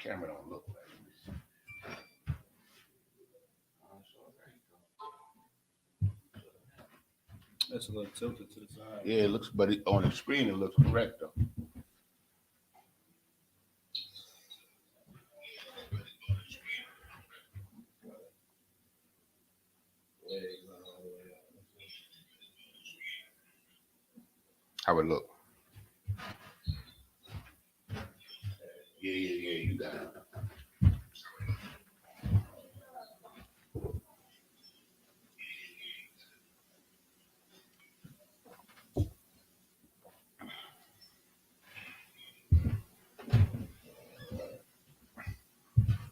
camera don't look like this. That's a little tilted to the side. Yeah, it looks, but on the screen it looks correct though. How it look? Yeah, you got it.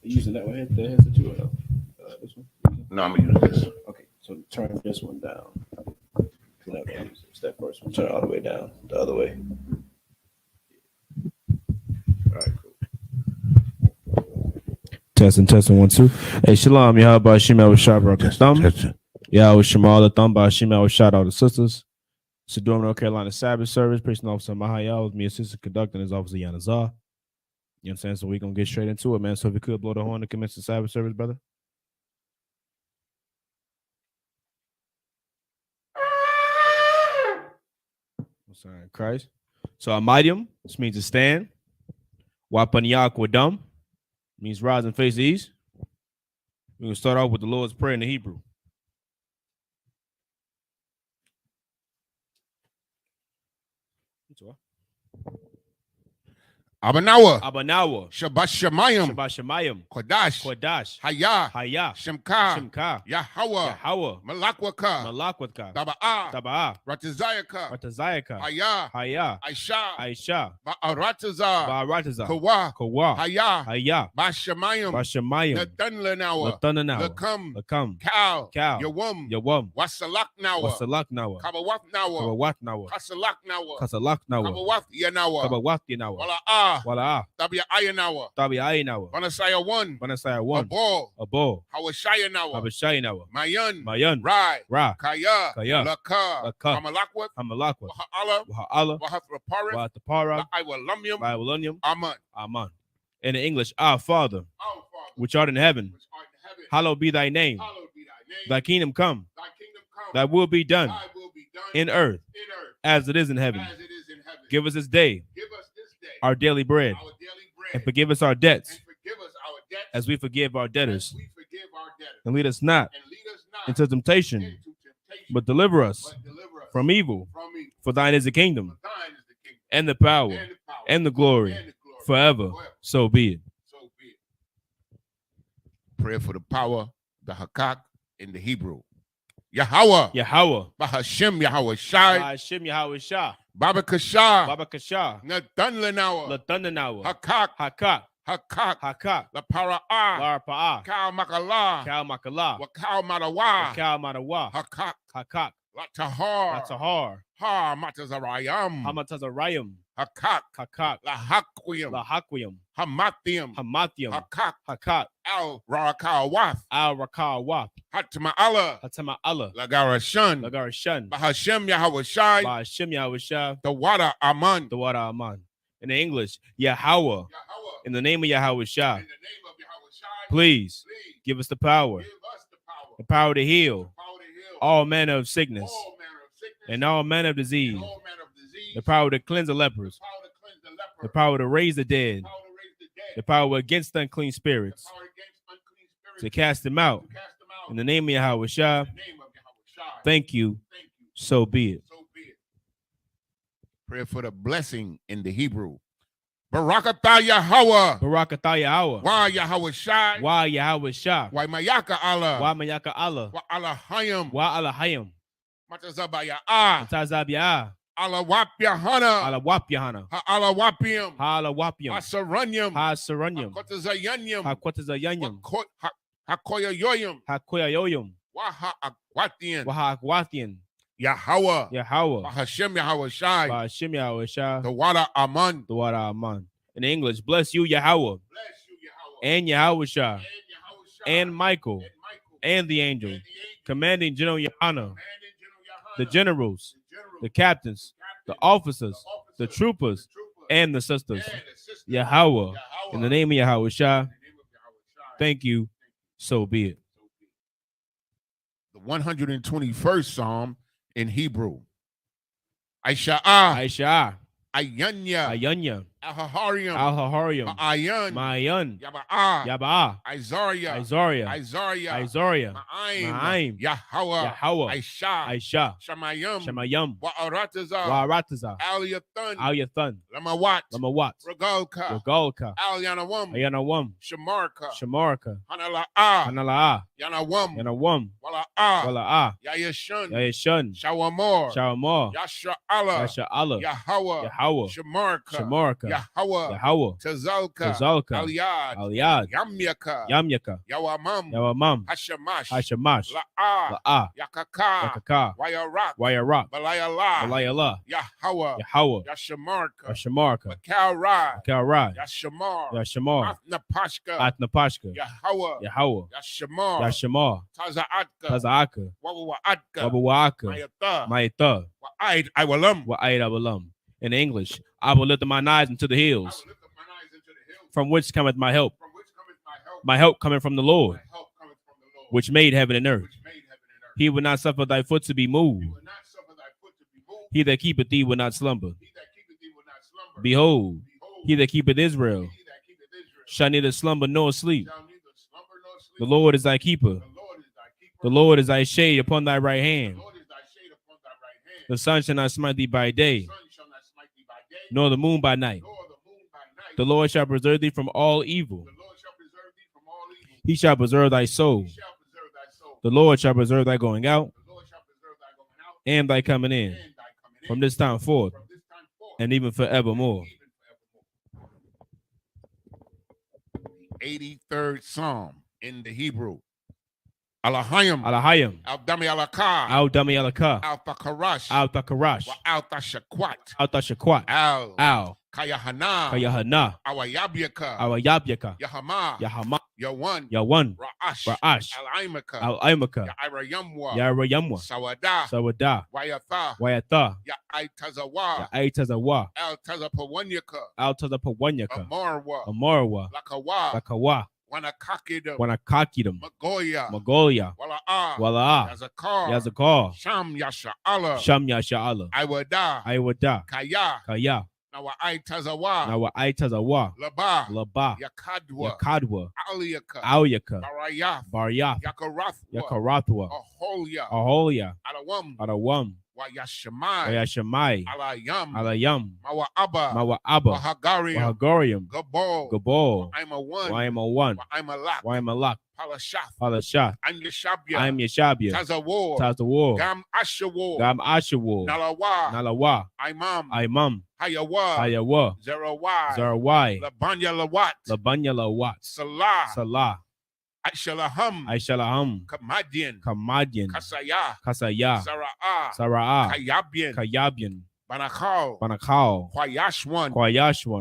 You using that one? The headset too, or no? This one? No, I'm gonna use this. Okay, so turn this one down. It's that first one. Turn it all the way down, the other way. All right, cool. Testing, 1, 2. Hey, shalom, y'all. By Shema was shot broken thumb. Yeah, I was Shema the thumb. By Shema was shot all the sisters. It's a Durham, North Carolina Sabbath service. Preaching officer Mahaya with me, assistant conducting his officer YAHANNA. You know what I'm saying? So we're going to get straight into it, man. So if you could blow the horn to commence the Sabbath service, brother. Sorry, Christ. So Amidium, this means to stand. Wapanyakwedum means rise and face the east. We're going to start off with the Lord's Prayer in the Hebrew. Abanawa. Shabbat Shemayim. Kodash. Haya. Shemka. Yahweh. Malakwaka. Taba'a. Ratazayaka. Haya. Aisha. Ba'arataza. Kawa. Haya. Bashamayim. Natanlanawa. Lakam. Kal. Yawum. Wasalaknawa. Kabawatnawa. Kasalaknawa. Kabawat Yanawa. Wala. Tabi Ayanawa. Banasaya 1. Abo. Hawashayanawa. Mayan. Ra. Kaya. Laka. Hamalakwat. Waha'ala. Wahathapara. Iwalumium. Aman. In the English, Our Father, which art in heaven, hallowed be thy name. Thy kingdom come. Thy will be done in earth as it is in heaven. Give us this day our daily bread, and forgive us our debts as we forgive our debtors. And lead us not into temptation, but deliver us from evil. For thine is the kingdom, and the power, and the glory, forever. So be it. Prayer for the power, the hakak in the Hebrew. Yahweh. Bahashem Yahweh Shai. Baba Kasha. Natanlanawa. Hakak. La Para'a. Kal Makala. Wakal Madawa. Hakak. La Tahar. Ha Matazarayam. Hakak. La Hakwiyam. Hamathium. Hakak. Al Rakawaf. Hatama'Allah. Lagarashan. Bahashem Yahweh Shai. The water Aman. In the English, Yahweh. In the name of Yahweh Shai. Please give us the power. The power to heal all manner of sickness and all manner of disease. The power to cleanse the lepers. The power to raise the dead. The power against unclean spirits. To cast them out. In the name of Yahweh Shai. Thank you. So be it. Prayer for the blessing in the Hebrew. Barakatah Yahweh. Wa Yahweh Shai. Wa Mayaka Allah. Wa Alahayim. Matazabaya. Alawap Yahanna. Alawapium. Hasaranyam. Hakwatazayanyam. Hakoyayoyum. Waha-akwatian. Yahweh. Bahashem Yahweh Shai. The water Aman. In English, bless you, Yahweh. And Yahweh Shai. And Michael. And the angel. Commanding General YAHANNA. The generals. The captains. The officers. The troopers. and the sisters. Yahweh, in the name of Yahweh Shah, thank you, so be it. The 121st Psalm in Hebrew. I.S.U.P.K. YAHANNA, Al-Haharium, Ma'ayan, Yaba'ah, Yaba'ah, Isaiah, Ma'aim, Yahweh, I.S.H.A, Shemayim, Wa'arataza, Al-Yathan, Lamawat, Regalka, Al-Yanawam, Shamarka, Hanala'ah, Hanala'ah, Yanawam, Yanawam, Wala'ah, Wala'ah, Yayashun, Shawamor, Yasha'Allah, Yasha'Allah, Yahweh, Yahweh, Shamarka, Yahweh, Tazalka, Aliyad, Yamyaka, Yawamam, Hashamash, La'ah, Yakaka, Wayarak, Balayala, Yahweh, Yahweh, Yashamarka, Makalrad, Yashamar, Yashamar, Atnapashka, Yahweh, Yashamar, Taza'aka, Wabawa'aka, Mayatha, Wa'aid Awalam. In English, I will lift up mine eyes into the hills, from which cometh my help. My help coming from the Lord, which made heaven and earth. He will not suffer thy foot to be moved. He that keepeth thee will not slumber. Behold, he that keepeth Israel shall neither slumber nor sleep. The Lord is thy keeper. The Lord is thy shade upon thy right hand. The sun shall not smite thee by day, nor the moon by night. The Lord shall preserve thee from all evil. He shall preserve thy soul. The Lord shall preserve thy going out and thy coming in from this time forth and even forevermore. 83rd Psalm in the Hebrew. Alahayim, Al-Dami Alaka, Al-Dami Alaka, Al-Takarash, Al-Takarash, Al-Tashakwat, Al Kayahanna, Awayabyaka, Yahama, Yawan, Ra'ash, Al-Aimaka, Yarayamwa, Sawada, Wayatha, Ya'aitazawa, Al-Tazapawanyaka, Amarwa, Lakawa, Wanakakidam, Magoya, Wala'ah, Yazakar, Sham Yasha'Allah, Iwada, Kaya, Nawa'aitazawa, Laba, Yakadwa, Aliyaka, Baryath, Yakarathwa, Aholia, Adawam, Wayashamai, Alayam, Mawa'aba, Wahagarium, Gabal, Waimawan, Waimalak, Palashath, I'm Yeshabia, Tazawar, Gam Ashawar, Nalawa, Imam, Hayawa, Zerawai, Labanya Lawat, Salah, Aishalaham, Kamadian, Kasaya, Sara'ah, Kayabian, Banakal, Kwayashwan,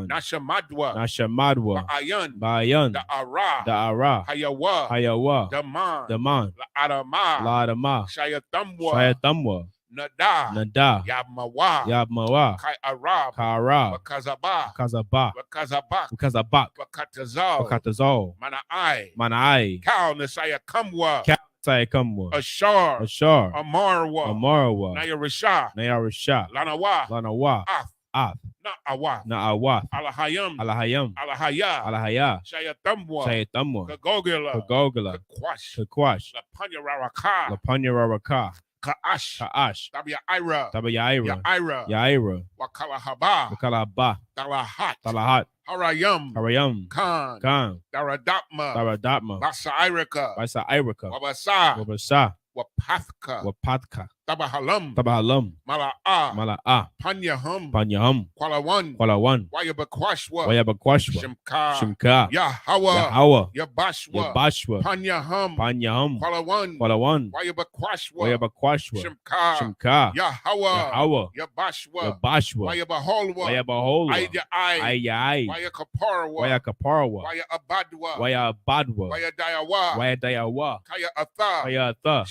Nashamadwa, Bayan, Da'ara, Hayawa, Daman, La'adama, Shayatamwa, Nada, Yabmawa, Ka'arab, Kazabak, Wakatazal, Mana'ai, Kal Nasaya Kamwa, Ashar, Amarwa, Nayarishah, Lanawa, Af, Na'awa, Alahayam, Alahaya, Shayatamwa, Kagogila, Kakwash, Lapanyararaka, Ka'ash, Tabayaira, Wakalahaba, Talahat, Harayam, Khan, Daradapma, Basairika, Wabasa, Wapathka, Tabahalam, Mala'ah, Panyahum, Kwalawan, Wayabakwashwa, Shimka, Yahweh, Yabashwa, Panyahum, Kwalawan, Wayabakwashwa, Shimka, Yahweh, Yabashwa, Wayabaholwa, Ayai, Wayakaparwa, Wayabadwa, Wayadayawa, Kayatha,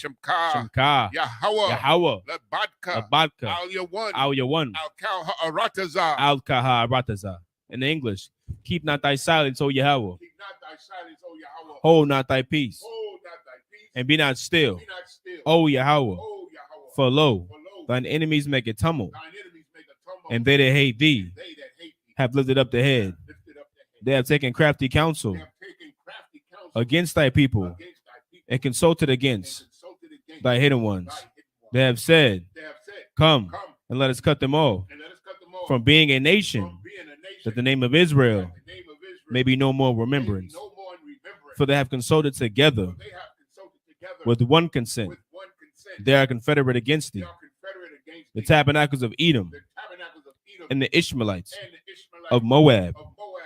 Shamka, Yahweh, Labadka, Al Yawan, Al Kaha Arataza. In the English, keep not thy silence, O Yahweh. Hold not thy peace. And be not still, O Yahweh. For lo, thine enemies make a tumult, and they that hate thee have lifted up the head. They have taken crafty counsel against thy people, and consulted against thy hidden ones. They have said, come, and let us cut them off from being a nation, that the name of Israel may be no more remembrance. For they have consulted together with one consent. They are confederate against thee. The tabernacles of Edom, and the Ishmaelites of Moab,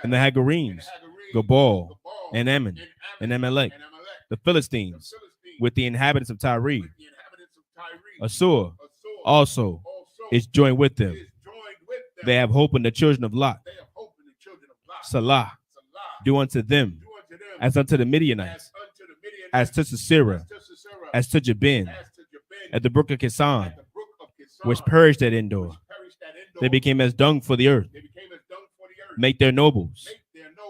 and the Hagarenes, Gabal, and Ammon, and Amalek, the Philistines, with the inhabitants of Tyre. Assur also is joined with them. They have hope in the children of Lot. Salah, do unto them as unto the Midianites, as to Sisera, as to Jabin, at the brook of Kisan, which perished at Endor. They became as dung for the earth. Make their nobles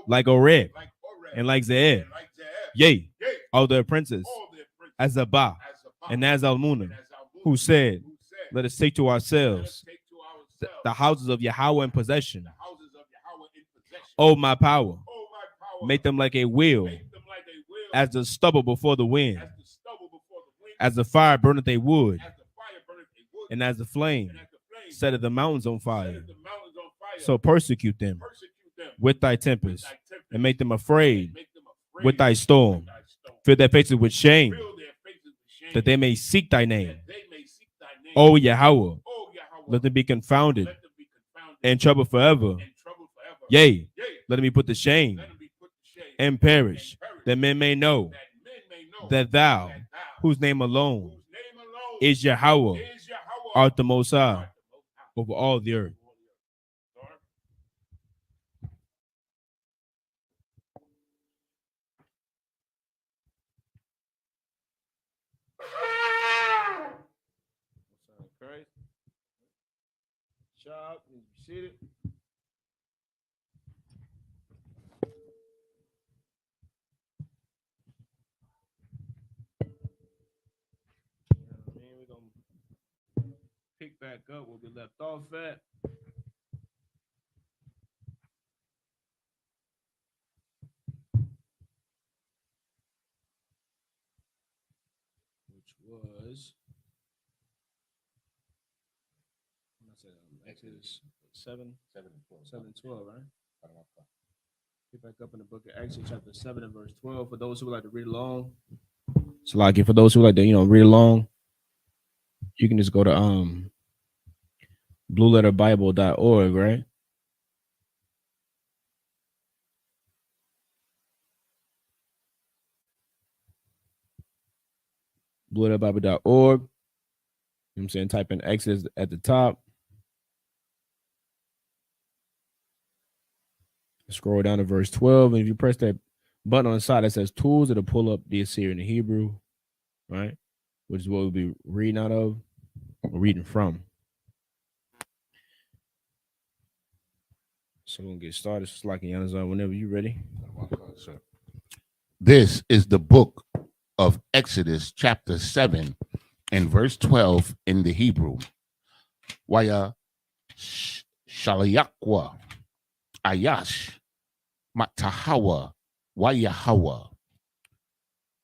like Oreb and like Zeeb. Yea, all their princes, as Zabah and as Almunah, who said, let us take to ourselves the houses of Yahweh in possession. O my power, make them like a wheel, as the stubble before the wind, as the fire burneth a wood, and as the flame setteth the mountains on fire. So persecute them with thy tempest, and make them afraid with thy storm. Fill their faces with shame, that they may seek thy name. O Yahweh, let them be confounded and troubled forever. Yea, let them be put to shame and perish, that men may know that thou, whose name alone is Yahweh, art the Most High over all the earth. Shop, seated. We're gonna pick back up where we left off at. Which was Exodus 7 and 12, right? Pick back up in the book of Exodus, chapter 7 and verse 12. For those who would like to read along, so like for those who like to read along, you can just go to blueletterbible.org, right? blueletterbible.org. You know what I'm saying? Type in Exodus at the top. Scroll down to verse 12. And if you press that button on the side that says tools, it'll pull up the Assyrian and Hebrew, right? Which is what we'll be reading out of or reading from. So we're going to get started. Just like Yanazar, whenever you're ready. This is the book of Exodus, chapter 7 and verse 12 in the Hebrew. Waya Shalayakwa Ayash Matahawa Wayahawa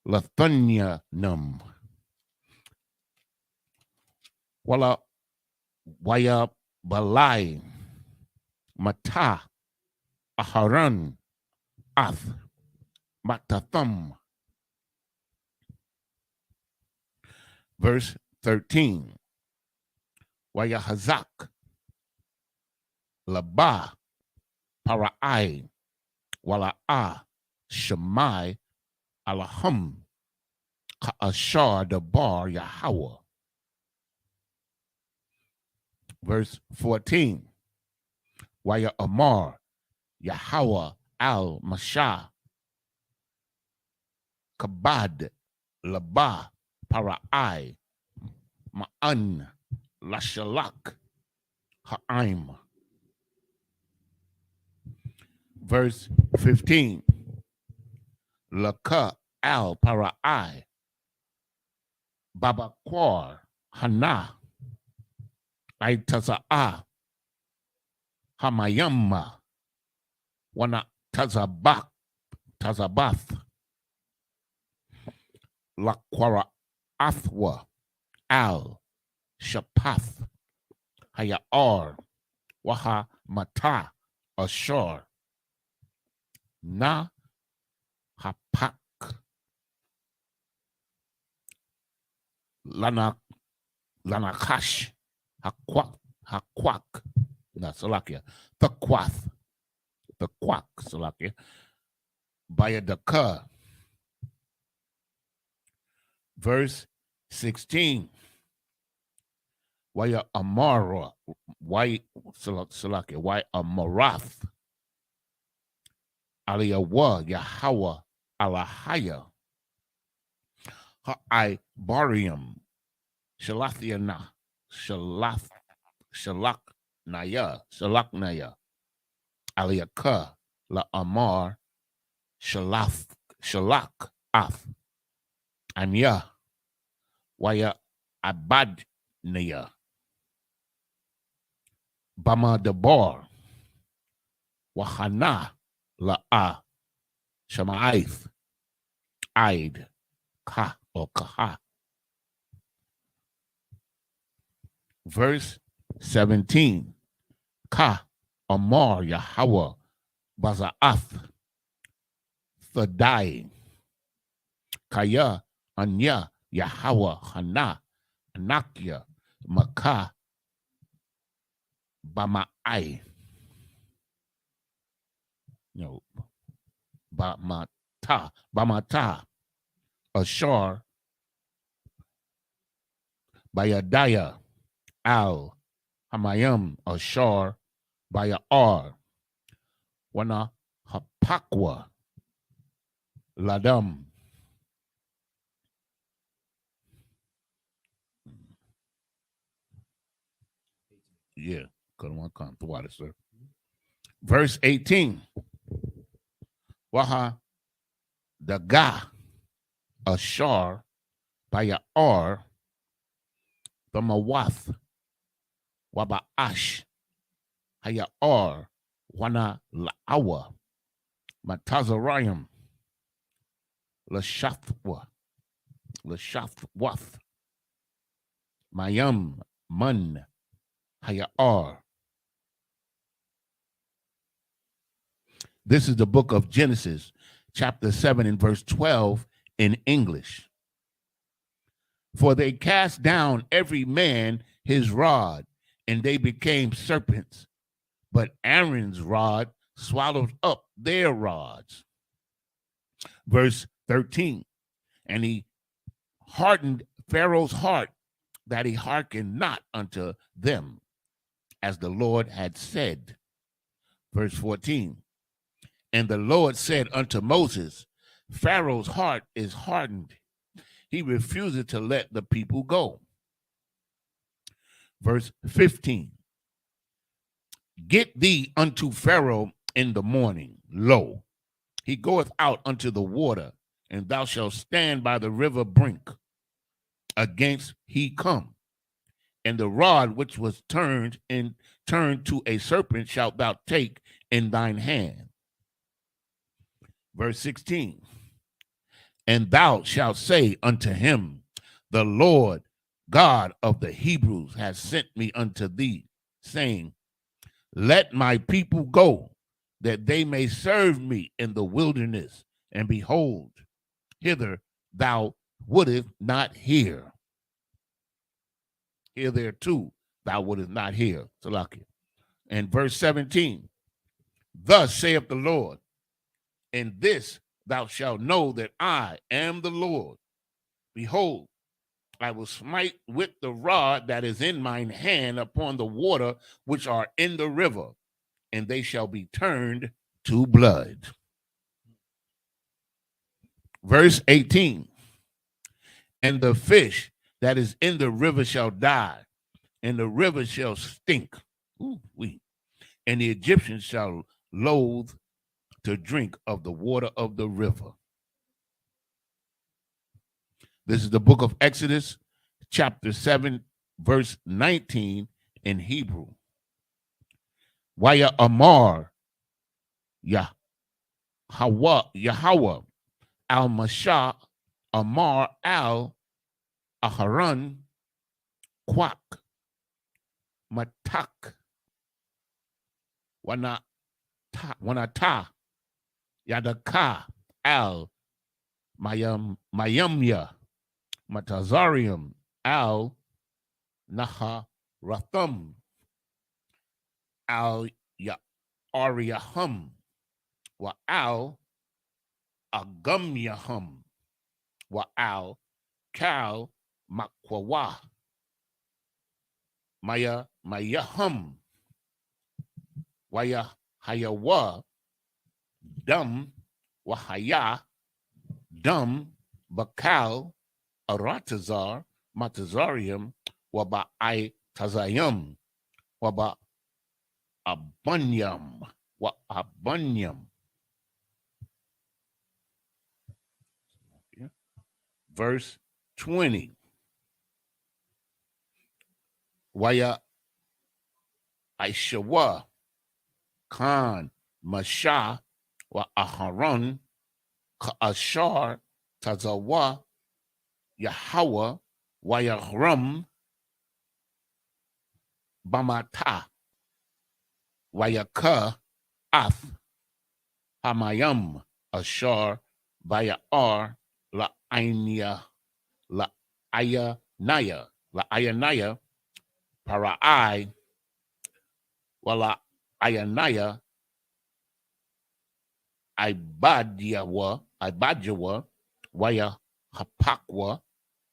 Lathanya Num Wala Waya Balai Mata Aharan Ath Matatham. Verse 13. Wayahazak Labah Parai Wala'a Shemai Alahum Ka'ashar Dabar Yahweh. Verse 14. Waya Amar Yahweh al Mashah Kabad Labah parai, ma'an, lashalak, ha'aim. Verse 15. Laka al parai, babakwar, hana, aitaza'a, hamayamma, wana tazabath, lakwara athwa, al, shapath, hayar, waha mata, ashar, na hapak, lanakash, hakwak, na salakia, thakwath, salakia, bayadaka. Verse 16. Waya amara, why salakia, why amarath, aliyawa, Yahweh, alahaya, ha'ai barium, shalathiana, shalaknaya, aliyaka, la amar, shalak ath, anya, waya abadnaya, bama debar, YAHANNA, la shama'aith, aid, ka or kaha. Verse 17. Ka amar Yahweh baza'ath, thadai, kaya anya Yahweh hana, anakia, maka, bama'ai. No, bamata, ashar, bayadaya, al, hamayam, ashar, bayar, wana hapakwa, ladam. Yeah, couldn't want to come to water, sir. Verse 18. Waha daga, ashar, bayar, bamawath, waba'ash, hayar, wana la'awa, matazarayim, lashathwath, mayam, mun, hayar. This is the book of Genesis, chapter 7 and verse 12 in English. For they cast down every man his rod, and they became serpents. But Aaron's rod swallowed up their rods. Verse 13. And he hardened Pharaoh's heart, that he hearkened not unto them, as the Lord had said. Verse 14. And the Lord said unto Moses, Pharaoh's heart is hardened. He refuses to let the people go. Verse 15. Get thee unto Pharaoh in the morning. Lo, he goeth out unto the water, and thou shalt stand by the river brink against he come. And the rod which was turned to a serpent shalt thou take in thine hand. Verse 16. And thou shalt say unto him, the Lord God of the Hebrews has sent me unto thee, saying, let my people go, that they may serve me in the wilderness. And behold, hither thou wouldest not hear. Hitherto thou wouldest not hear. Salakia. And verse 17. Thus saith the Lord, in this thou shalt know that I am the Lord. Behold, I will smite with the rod that is in mine hand upon the water which are in the river, and they shall be turned to blood. Verse 18. and the fish that is in the river shall die, and the river shall stink. And the Egyptians shall loathe to drink of the water of the river. This is the book of Exodus, chapter 7, verse 19 in Hebrew. Waya Amar Yahweh al-Mashah Amar al-Aharon Quak Matak Wanata Yadaka al Mayamya Matazarium al Naharatham al Ya'ariyahum wa al Agumyahum wa al Kal Makwawa Mayahum Waya Hayawa Dum Wahaya Dum Bakal Aratazar Matazarium Waba I Tazayum Waba Abunyam Wa Abunyam. Verse 20. Waya I.S.U.P.K Khan Masha wa Aharon Ka'ashar Tazawa Yahweh Wayahram Bamata Wayaka Ath Hamayam Ashar Bayar La Ainia La Ayanaya Parai Wala Ayanaya Ibadjawa Waya Hapakwa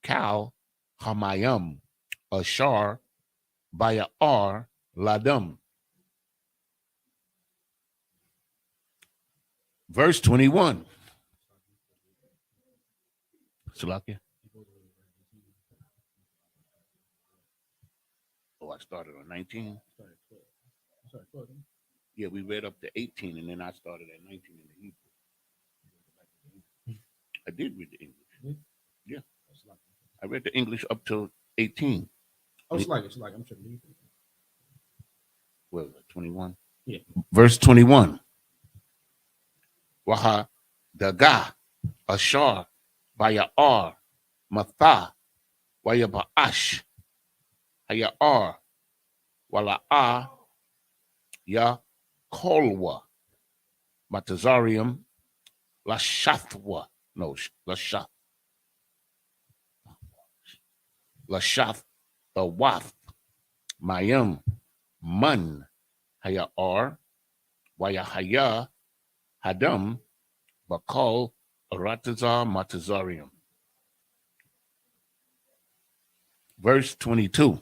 Kal Hamayam Ashar Bayar Ladam. Verse 21. Salakia. Oh, I started on 19. Yeah, we read up to 18, and then I started at 19 in the Hebrew. I did read the English. Yeah. I read the English up to 18. Oh, it's like I'm sure. What was it, 21? Yeah. Verse 21. Waha Daga Ashar Bayar Matha Waya Ba'ash Hayar Wala'a Ya Kolwa Matazarium Lashathwa. No, Lashath. Lashath the Wath Mayam Mun Hayar Wayahaya Hadam Bakal Aratazar Matazarium. Verse 22.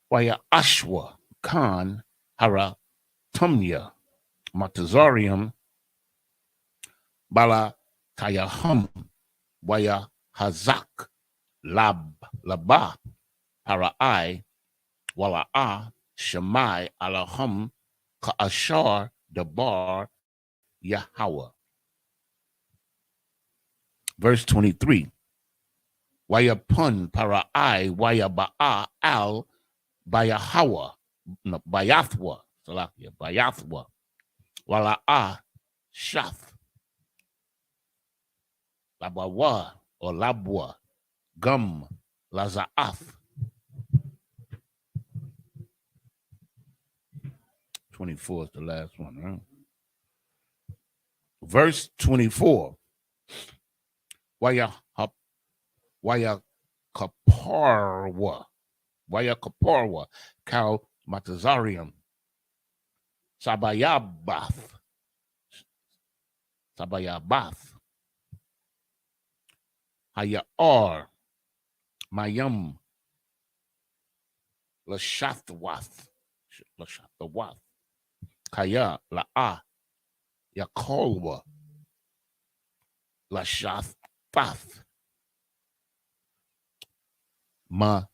Waya Ashwa Khan Hara Tumya Matazarium Bala Tayahum Waya Hazak Labba Parai Wala'a Shemai Alahum Ka'ashar Dabar Yahweh. Verse 23. Waya Pun Parai Waya Ba'a Al Bayahawa Bayathwa Salakia Bayathwa Wala'a Shath Labawa or Labwa Gum Laza'ath. 24 is the last one, right? Verse 24. Waya Kaparwa Kal Matazarium Sabayabath Hayar Mayam Lashathwath Kaya La'a Yakolwa Lashathpath Mumya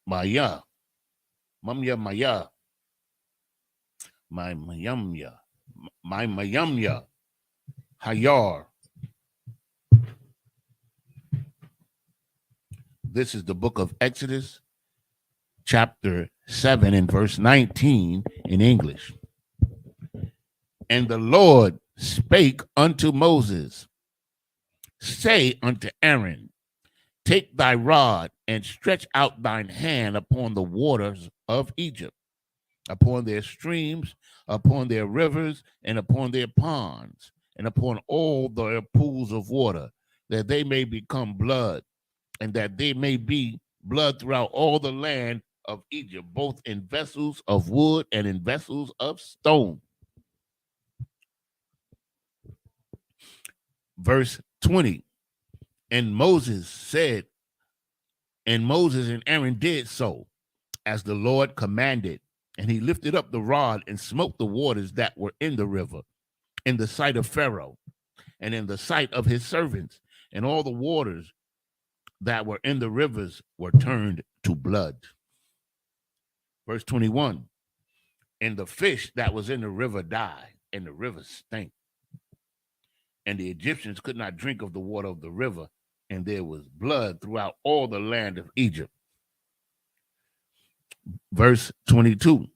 Maya. Mumya Maya. My Mayumya. My Mayumya. Hayar. This is the book of Exodus, chapter 7 and verse 19 in English. And the Lord spake unto Moses, say unto Aaron, take thy rod and stretch out thine hand upon the waters of Egypt, upon their streams, upon their rivers, and upon their ponds, and upon all their pools of water, that they may become blood, and that they may be blood throughout all the land of Egypt, both in vessels of wood and in vessels of stone. Verse 20, and Moses and Aaron did so, as the Lord commanded, and he lifted up the rod and smote the waters that were in the river, in the sight of Pharaoh, and in the sight of his servants, and all the waters that were in the rivers were turned to blood. Verse 21, and the fish that was in the river died, and the river stank. And the Egyptians could not drink of the water of the river, and there was blood throughout all the land of Egypt. Verse 22,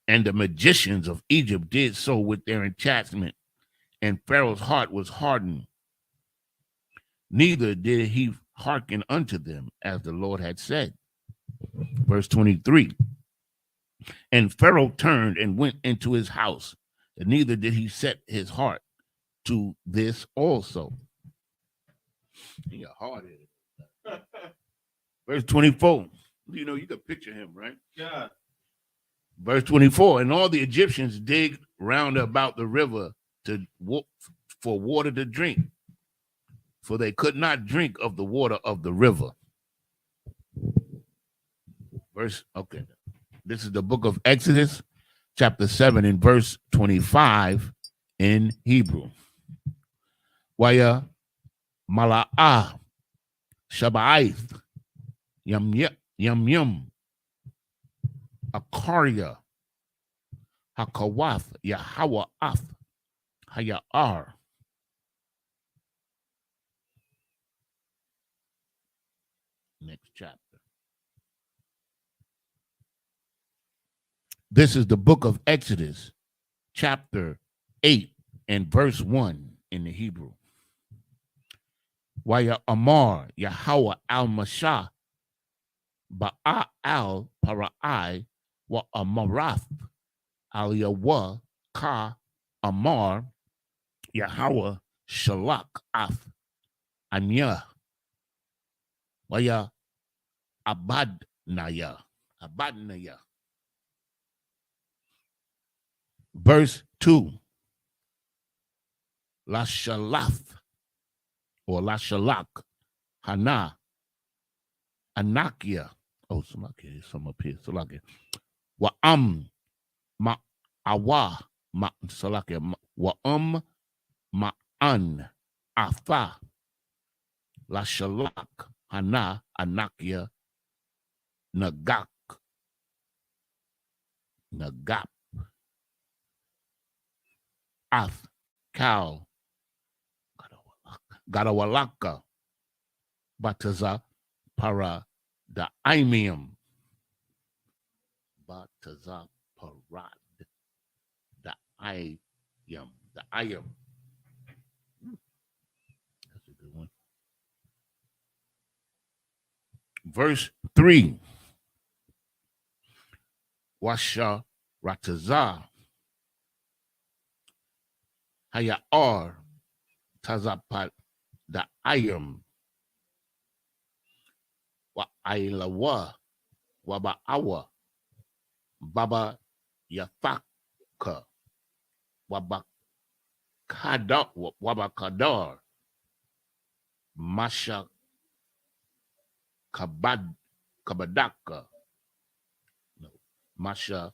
and the magicians of Egypt did so with their enchantment, and Pharaoh's heart was hardened. Neither did he hearken unto them, as the Lord had said. Verse 23, and Pharaoh turned and went into his house, and neither did he set his heart to this also. You're hard-headed. Verse 24, you know, you can picture him, right? Yeah. Verse 24, and all the Egyptians digged round about the river for water to drink, for they could not drink of the water of the river. This is the book of Exodus, chapter 7 and verse 25 in Hebrew. Waya mala'ah shabaith yum akaria hakawath Yahweh af hayar. Next chapter. This is the book of Exodus, chapter 8 and verse 1 in the Hebrew. Waya Amar Yahweh al-Mashah Ba'a al-Parai wa Amarath al-Yahweh ka Amar Yahweh Shalak af Anya Waya Abadnaya. Verse 2, La Shalath or La Shalak Hana Anakia. Oh, some up here. Salakia. Wa ma awa ma salakia. Wa ma an afa La Shalak Hana Anakia Nagap. Af Kal Gadawalaka Bataza Para the Imium Bataza Parad the Ayam. That's a good one. Verse 3, Washa Rataza Hayar Tazapat the Ayam Wa Ailawa Waba'awa Baba Yafaka Wabakadar Masha Kabadaka Masha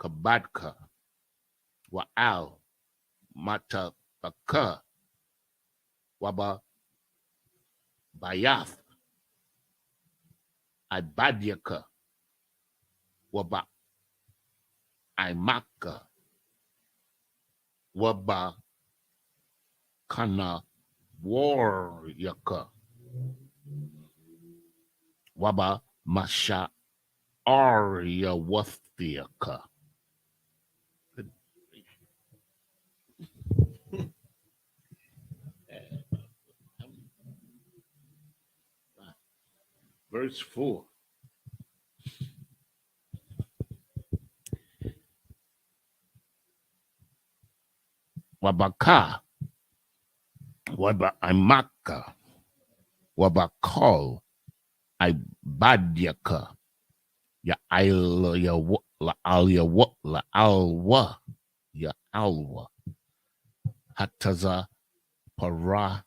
Kabadka Wa'al Matapaka Waba Bayath, Ibadiaka, Waba Imaka, Waba Kana Waryaka, Waba Masha Arya Wathiaka. Verse 4. Wabaka, Waba Imaka, Wabakal, Ibadiaka, Ya Al Ya La Al Ya La Alwa, Ya Alwa, Hataza Paradayam.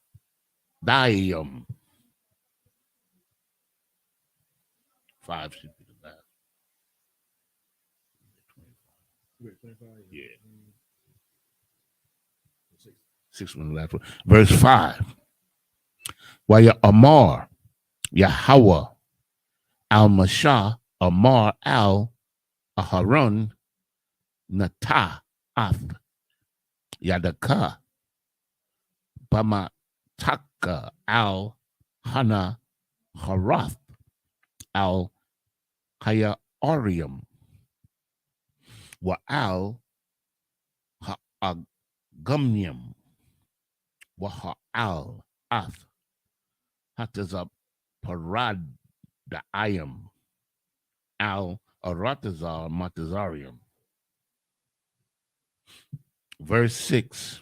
5 should be the last. Yeah. 6 one, the last one. Verse 5. Waya Amar, Yahweh, Al Mashah, Amar Al Aharon, Nata Ath, Yadaka, Bamataka Al Hana Harath, Al Hayarium, Wa Al Ha'agumnium, Wa Ha'al Ath, Hatazab Paradayam, Al Aratazar Matazarium. Verse 6.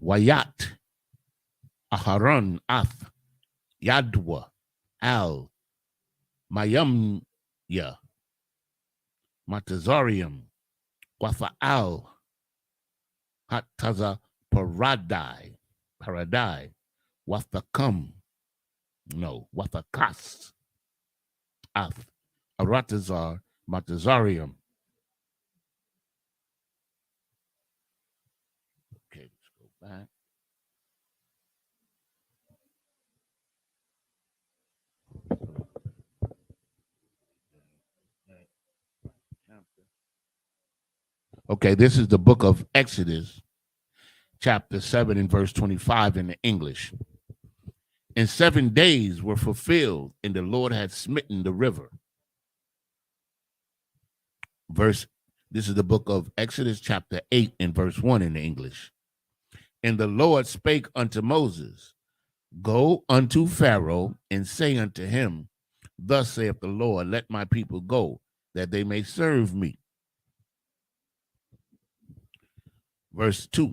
Wayat Aharon Ath Yadwa Al Mayamya Matazarium Wafaal Hataza Paradai Wathakam Wathakas Ath Aratazar Matazarium. Okay, let's go back. Okay, this is the book of Exodus, chapter 7 and verse 25 in the English. And 7 days were fulfilled, and the Lord had smitten the river. This is the book of Exodus, chapter 8 and verse 1 in the English. And the Lord spake unto Moses, Go unto Pharaoh, and say unto him, Thus saith the Lord, Let my people go, that they may serve me. Verse 2.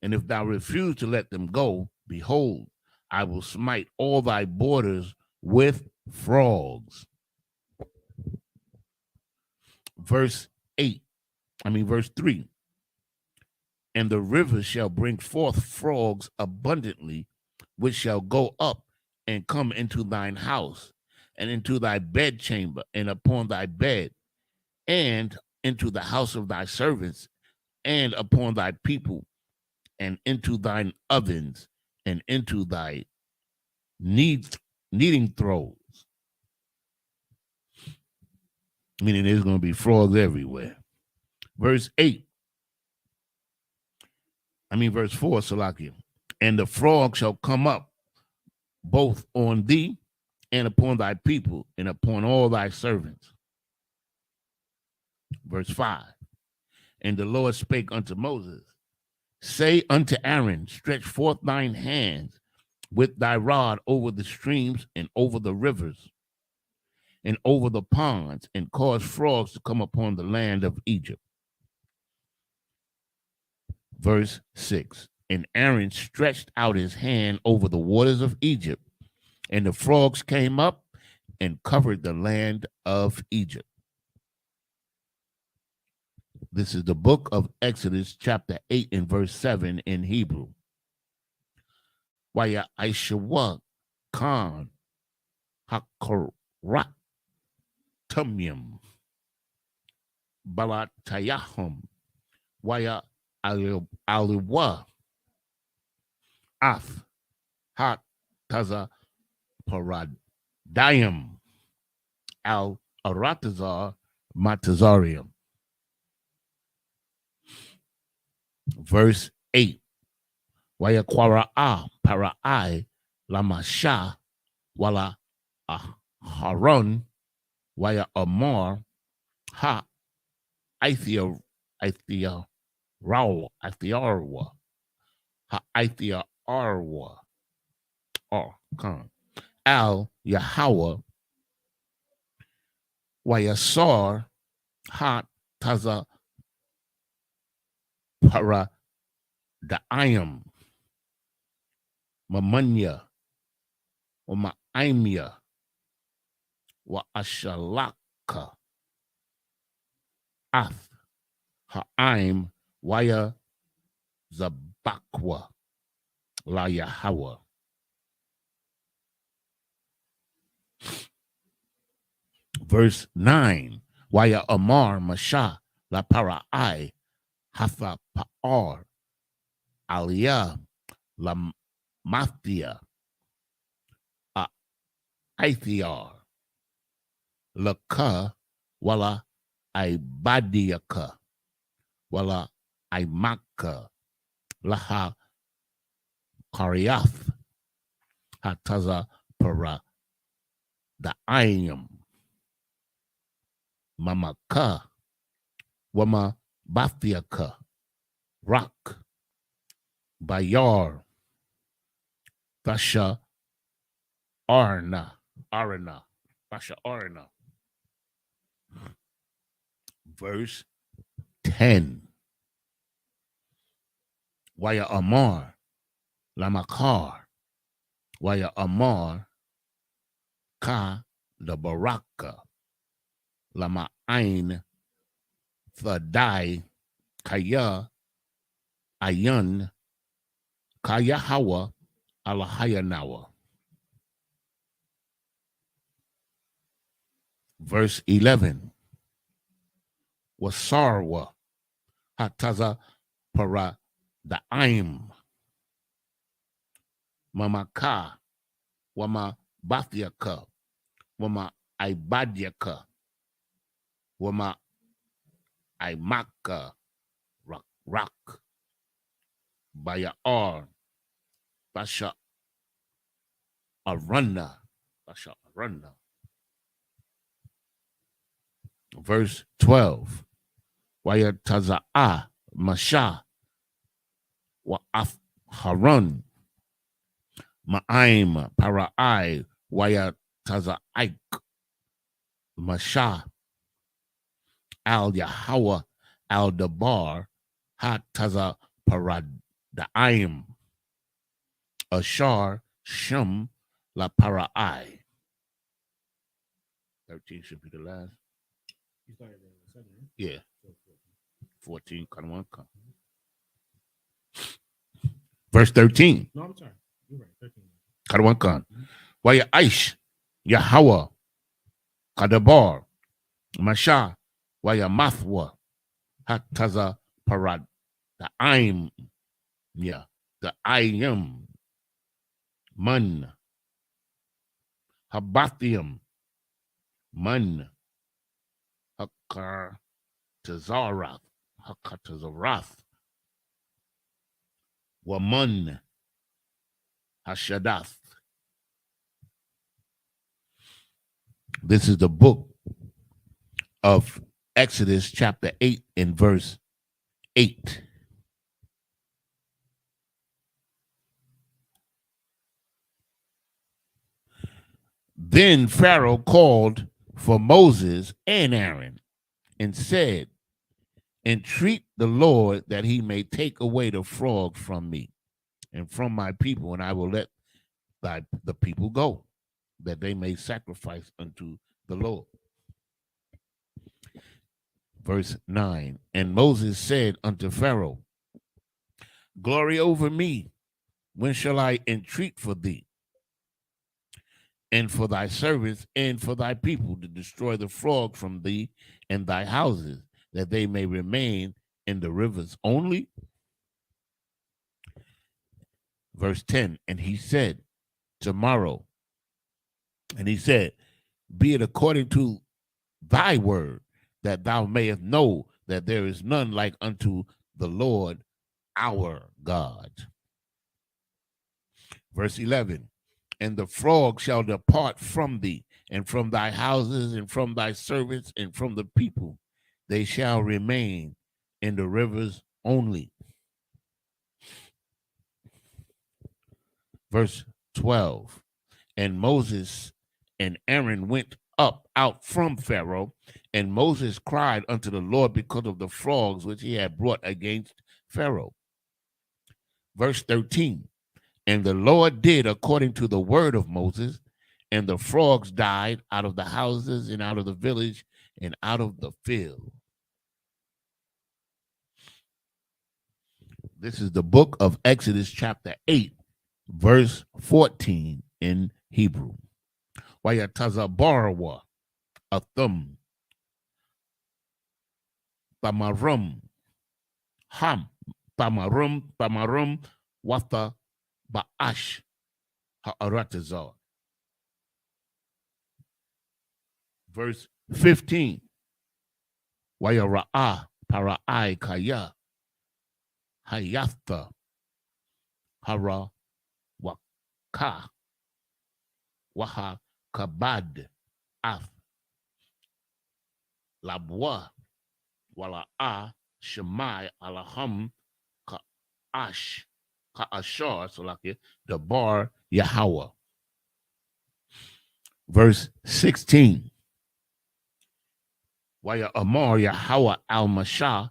And if thou refuse to let them go, behold, I will smite all thy borders with frogs. Verse 3. And the rivers shall bring forth frogs abundantly, which shall go up and come into thine house, and into thy bedchamber, and upon thy bed, and into the house of thy servants, and upon thy people, and into thine ovens, and into thy kneading throws. Meaning there's going to be frogs everywhere. Verse 4, Salakia. And the frog shall come up both on thee and upon thy people and upon all thy servants. Verse 5. And the Lord spake unto Moses, Say unto Aaron, Stretch forth thine hands with thy rod over the streams and over the rivers and over the ponds, and cause frogs to come upon the land of Egypt. Verse 6. And Aaron stretched out his hand over the waters of Egypt, and the frogs came up and covered the land of Egypt. This is the book of Exodus, chapter 8 and verse 7 in Hebrew. Waya I.S.U.P.K Hakoratumyum Balatayahum Waya Aliwa Ath Ha Taza Paradium Al Aratazar Matazarium. Verse 8. Wayakwara a para I lamasha wala haron waya amar ha Ithia raw Ithiarwa ha Ithiarwa or come al Yahweh wayasar ha taza para daayam Mamunya wa Ma'imia wa Ashalaka Ath Ha'im Waya Zabakwa La Yahweh. Verse 9. Waya Amar Masha La Para'ai Hatha Pa'ar Aliyah La Mathia Aithiar Laka Wala Ibadiaka Wala Imaka Laha Kariath Hataza Para Daayam Mamaka Wama Bathiaka Rock Bayar Basha Arna Basha Arna. Verse 10. Waya Amar Lamakar Waya Amar Ka the Baraka Lama Ain Thadai Kaya Ayun Kaya Hawa Alahayanawa. Verse 11. Wasarwa Hataza Para Daim Mamaka Wama Bathiaka Wama Ibadiaka Wama Imaka Rock Bayar Basha Arana. Verse 12. Waya Taza'a Masha Wa Af Harun Ma'aim Para'ai Waya Taza'ik Masha Al Yahweh Al Dabar Ha Taza Paradaim Ashar Shem La Para'ai. 13 should be the last. You started at 7, right? Yeah. 14. Verse 13. No, I'm sorry. You're right. 13. Karawankan. Waya Aish Yahweh Kadabar Masha Waya Mathwa Hataza Parad the Aim. Yeah. The Ayam Man Habathium Man Hakar Tazarath Waman Hashadath. This is the book of Exodus chapter 8 and verse 8. Then Pharaoh called for Moses and Aaron and said, entreat the Lord that he may take away the frog from me and from my people, and I will let the people go, that they may sacrifice unto the Lord. Verse 9. And Moses said unto Pharaoh, glory over me, when shall I entreat for thee and for thy servants and for thy people to destroy the frog from thee and thy houses, that they may remain in the rivers only? Verse 10, and he said, tomorrow, and he said, be it according to thy word, that thou mayest know that there is none like unto the Lord our God. Verse 11, and the frog shall depart from thee, and from thy houses, and from thy servants, and from the people. They shall remain in the rivers only. Verse 12, and Moses and Aaron went up out from Pharaoh, and Moses cried unto the Lord because of the frogs which he had brought against Pharaoh. Verse 13, and the Lord did according to the word of Moses, and the frogs died out of the houses and out of the village and out of the field. This is the book of Exodus chapter 8, verse 14 in Hebrew. Wayatazabarwa athum bamarum ham bamarum watha ba'ash ha'aratazar. Verse 15. Wayara'ah para'ai kaya hayatha hara waka waha kabad af labwa wala'a shemai alaham ka'ash ka'ashar, so like the bar Yahweh. Verse 16. Waya Amar Yahweh al-Mashah,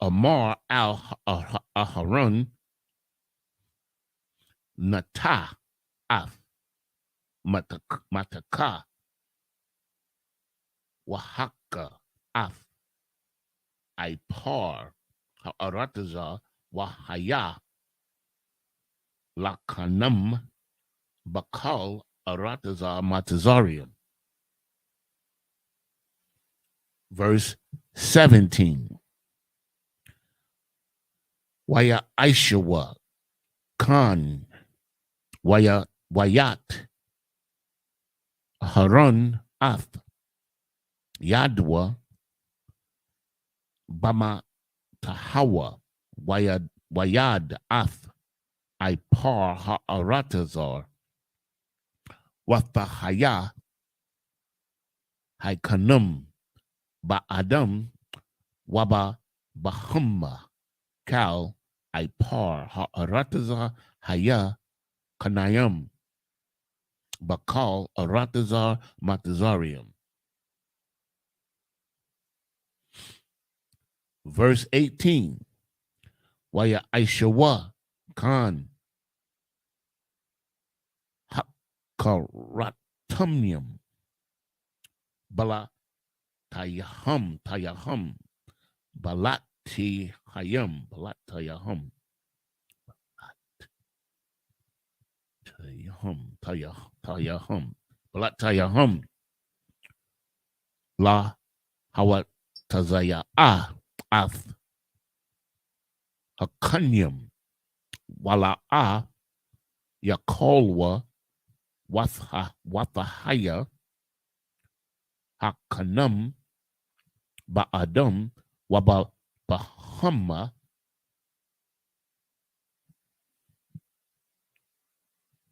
Amar al-Aharon, Nata af mataka wahaka af Ipar ha'arataza wahaya lakanam bakal arataza matazarium. Verse 17. Waya I.S.U.P.K Khan Wayat Haran Ath Yadwa Bama Tahawa Wayad Ath Ipar Ha'aratazar Wathahaya Haikanum Ba'adam Waba Bahumma Kal Ipar Ha'aratazar Haya Kanayam Bakal Aratazar Matazarium. Verse 18. Waya I.S.U.P.K Khan Hakaratumnium Bala Tayahum Balati Hayam Balatayahum Tayahum Balatayahum La Hawatazaya Ath Hakanyum Wala'a Yakolwa Wathahaya Hakanum Ba'adam Waba Bahama.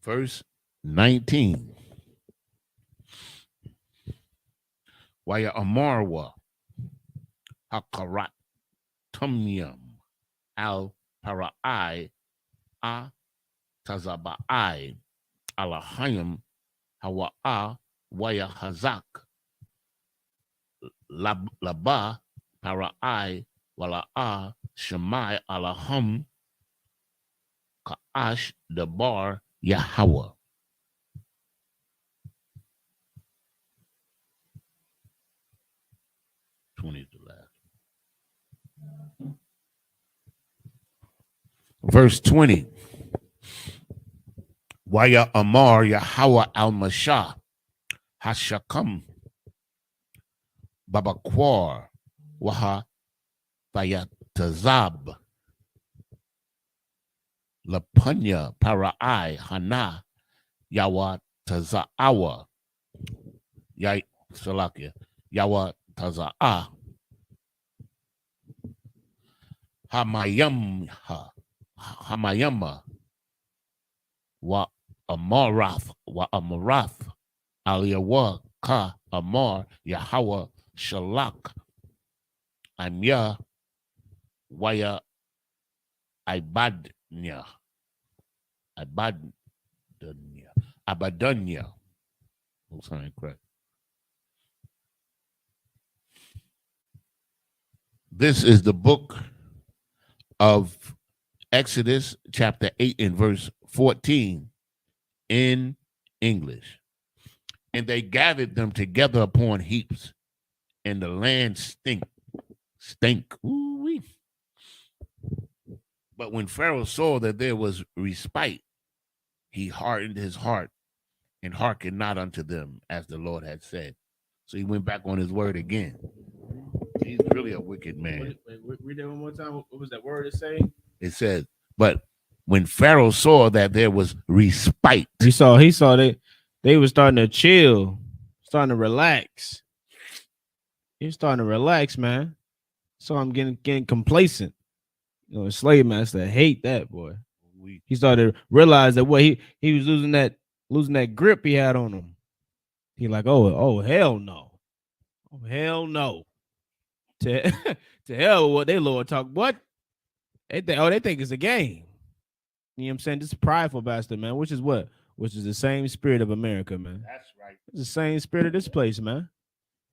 Verse 19. Waya Amarwa Hakarat Tumyam Al Para'ai A Tazaba'ai Alahayim Hawa'a Waya Hazak Laba Para'ai Wala'a Shemai Alahum Ka'ash Debar Yahweh. Verse 20. Waya Amar Yahweh al-Mashah Hashakam Babakwar Waha Bayatazab Lapunya Parai Hana Yawa Tazaawa Yai Salakia Yawa Tazaa Hamayama Wa Amarath Aliyawa Ka Amar Yahawa Shalak Anya Waya Abadnya. Oh, sorry, correct. This is the book of Exodus, chapter 8 and verse 14 in English. And they gathered them together upon heaps, and the land stink. Ooh-wee. But when Pharaoh saw that there was respite, he hardened his heart and hearkened not unto them, as the Lord had said. So he went back on his word again. He's really a wicked man. Wait, read that one more time. What was that word it say? It says, but when Pharaoh saw that there was respite, he saw they were starting to chill, starting to relax. He was starting to relax, man. So I'm getting complacent. You know, a slave master hate that, boy. He started to realize that what he was losing that grip he had on him. He like, oh hell no. Oh hell no. To hell with what they Lord talk. What? They think it's a game. You know what I'm saying? This is prideful bastard, man. Which is what? Which is the same spirit of America, man. That's right. It's the same spirit of this place, man.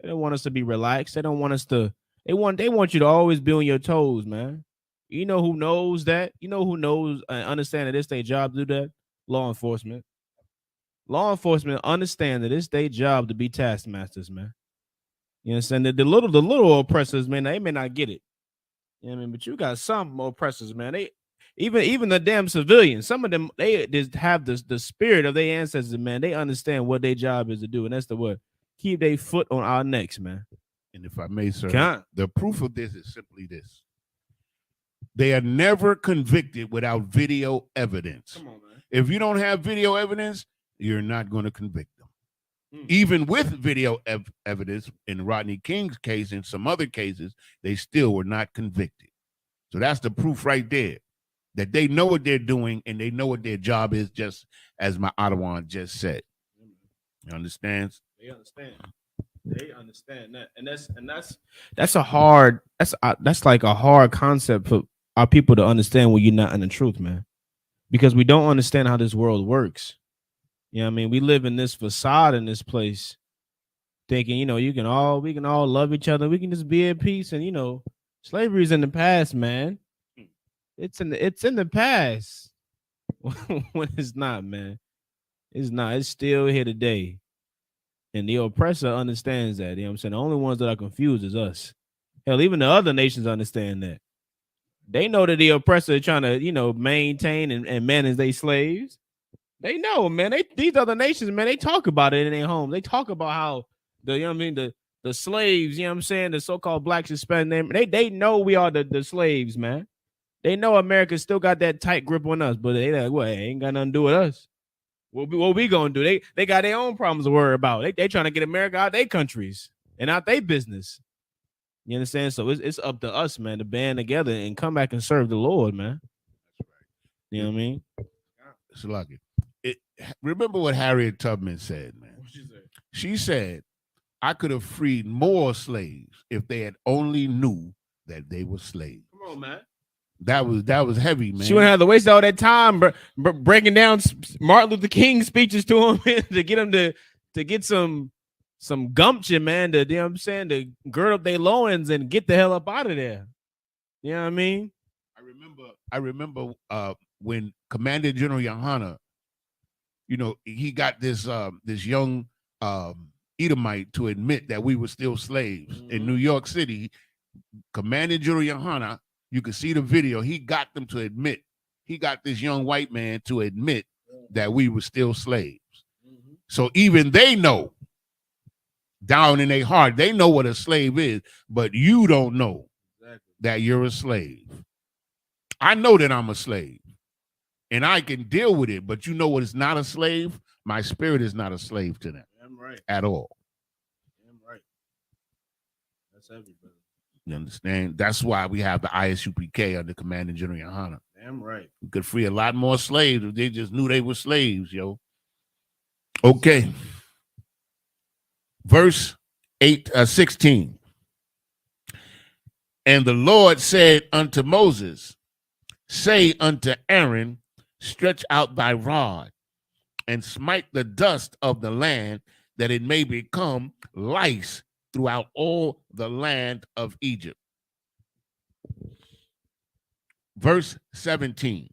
They don't want us to be relaxed. They don't want us to. They want you to always be on your toes, man. You know who knows that? You know who knows and understand that it's their job to do that? Law enforcement. Law enforcement understand that it's their job to be taskmasters, man. You know what I'm saying? The little oppressors, man, they may not get it. You know what I mean? But you got some oppressors, man. They even the damn civilians, some of them, they just have the spirit of their ancestors, man. They understand what their job is to do, and that's the what? Keep their foot on our necks, man. And if I may, sir, the proof of this is simply this. They are never convicted without video evidence. Come on, man. If you don't have video evidence, you're not going to convict them. Even with video evidence in Rodney King's case and some other cases, they still were not convicted. So that's the proof right there that they know what they're doing and they know what their job is, just as my Ottawa just said. You understand? They understand. They understand that, and that's like a hard concept for our people to understand when you're not in the truth, man. Because we don't understand how this world works. You know what I mean? We live in this facade in this place, thinking, you know, we can all love each other. We can just be at peace. And, slavery's in the past, man. It's in the past. When it's not, man. It's not. It's still here today. And the oppressor understands that. You know what I'm saying? The only ones that are confused is us. Hell, even the other nations understand that. They know that the oppressor is trying to, maintain and manage their slaves. They know, man. These other nations, man, they talk about it in their homes. They talk about how the slaves, the so-called blacks, Hispanic, they know we are the slaves, man. They know America still got that tight grip on us, but they like, well, it ain't got nothing to do with us. What we gonna do? They got their own problems to worry about. They trying to get America out their countries and out their business. You understand? So it's up to us, man, to band together and come back and serve the Lord, man. That's right. You know what I mean? It's like it. Remember what Harriet Tubman said, man. What she said? She said, "I could have freed more slaves if they had only knew that they were slaves." Come on, man. That was heavy, man. She wouldn't have to waste all that time breaking down Martin Luther King speeches to him to get him to get some gumption, man. To, you know what I'm saying, to gird up their loins and get the hell up out of there. You know what I mean? I remember when Commander General YAHANNA, he got this young Edomite to admit that we were still slaves in New York City. Commander General YAHANNA, you can see the video. He got them to admit. He got this young white man to admit that we were still slaves. So even they know down in their heart, they know what a slave is, but you don't know that you're a slave. I know that I'm a slave. and I can deal with it. But you know what is not a slave? My spirit is not a slave to them. Damn right. At all. Damn right. That's everybody. You understand? That's why we have the I.S.U.P.K under Commanding General YAHANNA. Damn right. We could free a lot more slaves if they just knew they were slaves, yo. Okay. Verse 16. And the Lord said unto Moses, say unto Aaron, stretch out thy rod and smite the dust of the land, that it may become lice throughout all the land of Egypt. Verse 17.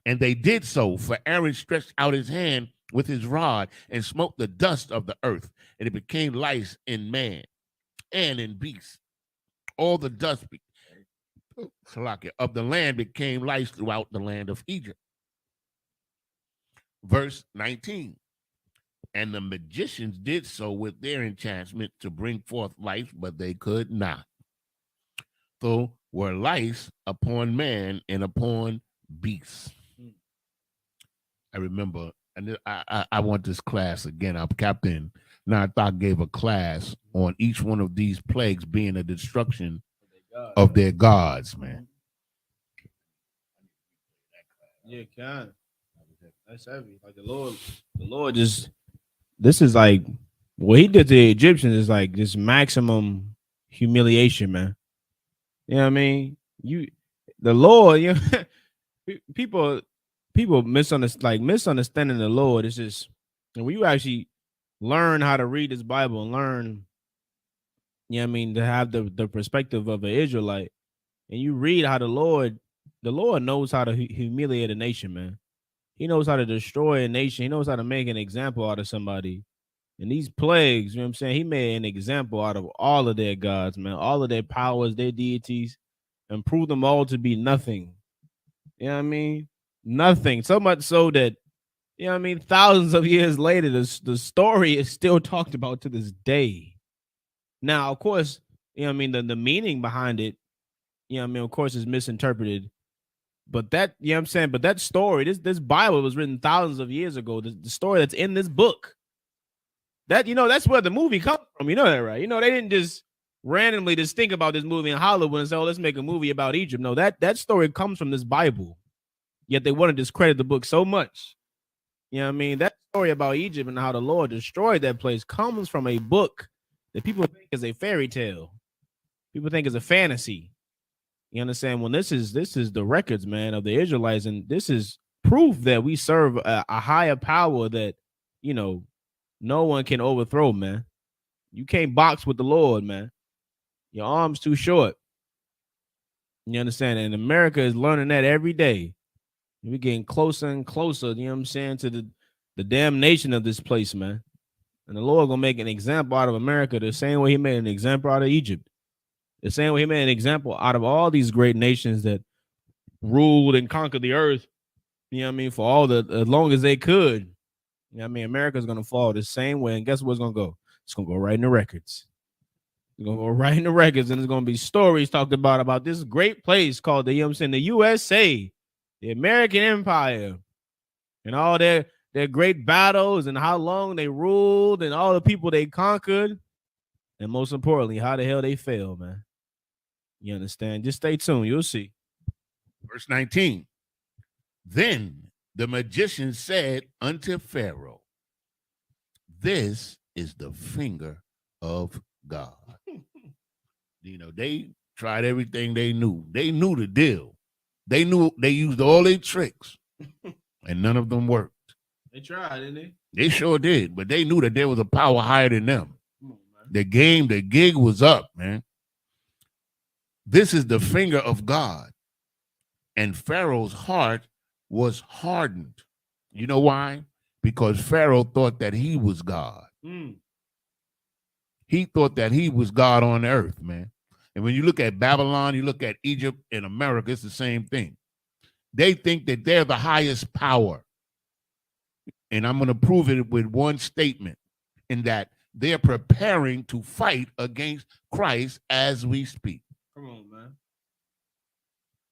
And they did so, for Aaron stretched out his hand with his rod and smote the dust of the earth, and it became lice in man and in beast. All the dust of the land became lice throughout the land of Egypt. Verse 19. And the magicians did so with their enchantment to bring forth lice, but they could not. So were lice upon man and upon beasts. I remember, and I want this class again. Our captain Nathak gave a class on each one of these plagues being a destruction of their gods, man. Yeah, can. That's heavy. Like the Lord just, this is like what he did to the Egyptians is like this maximum humiliation, man. You know what I mean? The Lord, you know, people misunderstanding the Lord. It's just, and when you actually learn how to read this Bible and learn, you know what I mean, to have the perspective of an Israelite, and you read how the Lord knows how to humiliate a nation, man. He knows how to destroy a nation. He knows how to make an example out of somebody. And these plagues, you know what I'm saying? He made an example out of all of their gods, man, all of their powers, their deities, and proved them all to be nothing. You know what I mean? Nothing. So much so that, you know what I mean, thousands of years later, the story is still talked about to this day. Now, of course, you know what I mean, the meaning behind it, you know what I mean, of course, is misinterpreted. But that, you know what I'm saying, but that story, this Bible was written thousands of years ago. The story that's in this book, that, you know, that's where the movie comes from. You know that, right? You know, they didn't just randomly just think about this movie in Hollywood and say, oh, let's make a movie about Egypt. No, that story comes from this Bible. Yet they want to discredit the book so much. You know what I mean? That story about Egypt and how the Lord destroyed that place comes from a book that people think is a fairy tale. People think is a fantasy. You understand? When this is the records, man, of the Israelites, and this is proof that we serve a higher power that, you know, no one can overthrow, man. You can't box with the Lord, man. Your arm's too short. You understand? And America is learning that every day. We're getting closer and closer, you know what I'm saying, to the damnation of this place, man. And the Lord gonna make an example out of America the same way he made an example out of Egypt. The same way he made an example out of all these great nations that ruled and conquered the earth, you know what I mean, for as long as they could. You know what I mean? America's going to fall the same way. And guess where it's going to go? It's going to go right in the records. It's going to go right in the records. And there's going to be stories talked about this great place called the, you know what I'm saying, the USA, the American Empire, and all their great battles and how long they ruled and all the people they conquered. And most importantly, how the hell they failed, man. You understand? Just stay tuned. You'll see. Verse 19. Then the magician said unto Pharaoh, this is the finger of God. You know, they tried everything they knew. They knew the deal. They knew they used all their tricks, and none of them worked. They tried, didn't they? They sure did, but they knew that there was a power higher than them. The gig was up, man. This is the finger of God. And Pharaoh's heart was hardened. You know why? Because Pharaoh thought that he was God. He thought that he was God on earth, man. And when you look at Babylon, you look at Egypt and America, it's the same thing. They think that they're the highest power. And I'm going to prove it with one statement, in that they're preparing to fight against Christ as we speak. Come on, man.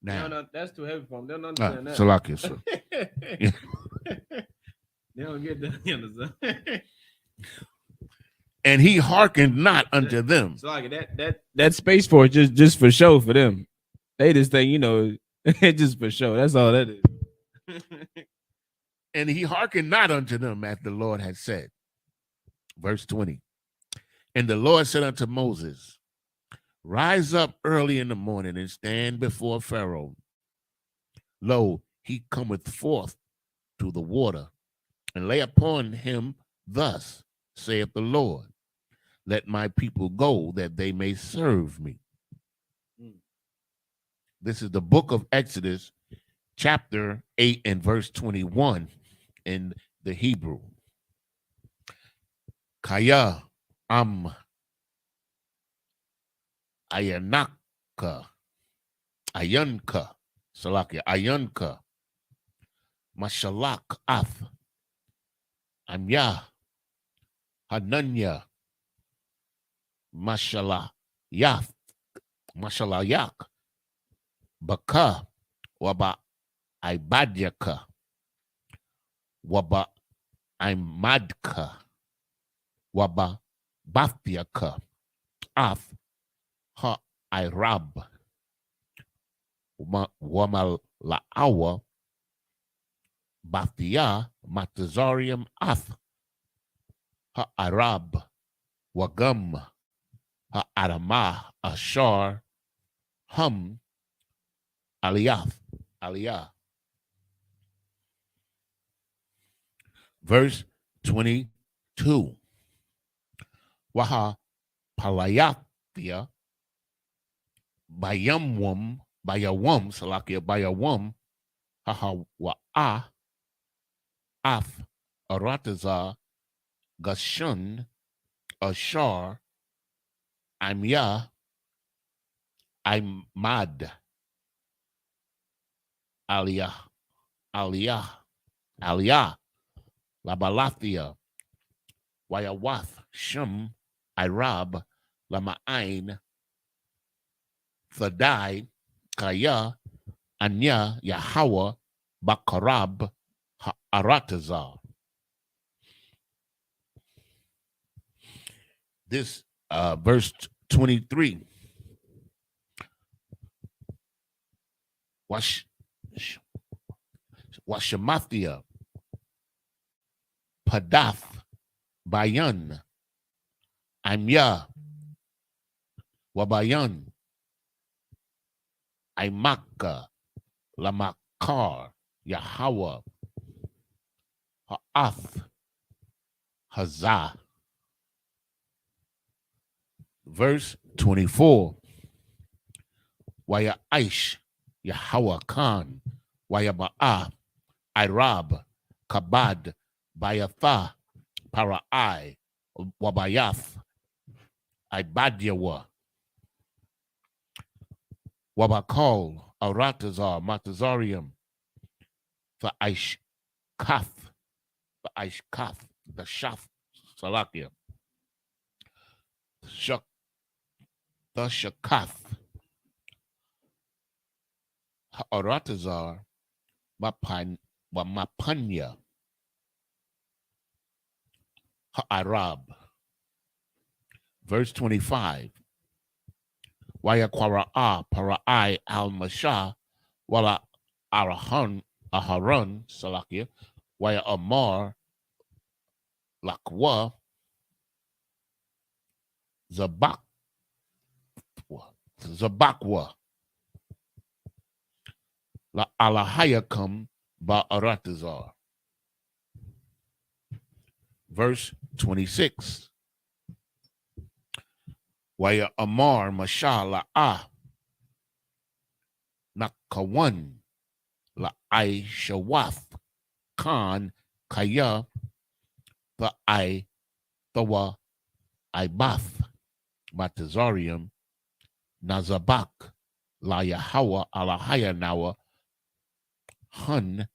Now, No, that's too heavy for them. They don't understand that. Salakia, sir. They don't get that. You understand? And he hearkened not unto them. So like that Space Force just for show for them. They just think, just for show. That's all that is. And he hearkened not unto them as the Lord had said. Verse 20. And the Lord said unto Moses, rise up early in the morning and stand before Pharaoh. Lo, he cometh forth to the water, and lay upon him thus, saith the Lord, let my people go that they may serve me. This is the book of Exodus, chapter 8 and verse 21 in the Hebrew. Kaya Ayanka, Salakia, Ayanka, Mashalak Ath, Amya, Hananya, Mashallah Yath, Mashallah Yak, Baka, Waba Ibadyaka, Waba Imadka, Waba Bathyaka, Ath, Ha Irab, Wamal La'awa, Bathia, Matazarium Ath, Ha Arab, Wagum, Ha Adamah, Ashar, Hum, Aliyah. Verse 22. Waha Palayathia, Bayawum, Salakia, Bayawum, Haha Wa'ah, Af, Aratazah, Gashun, Ashar, Amya, Imad, Aliyah, Labalathia, Wayawath, Shum, Irab, Lama'ain, Thadai, Kaya, Anya, Yahweh, Bakarab, Aratazah. This verse 23. Washamathia, Padath, Bayan, Amya, Wabayan, Imaka, Lamakar, Yahweh, Ha'ath, Hazah. Verse 24. Waya Aish, Yahweh Khan, Waya Ba'ah, Irab, Kabad, Bayatha, Para'ai, Wabayath, Ibadyawa, Wabakol, Aratazar, Matazarium, for Ishkaf, the Shaf, Salakia, the Shakath, Aratazar, Mapanya, Arab. Verse 25. Waya Kwara'a, Para'ai al Masha, Wala Aharon, Salakia, Waya Amar, Lakwa, Zabakwa, La Alahayakam Ba Aratazar. Verse 26. Waya Amar Masha La'ah Nakawan La'ai-Shawath Khan Kaya Tawa Ibath Matazarium Nazabak La Yahawa Alahaya Nawa Hun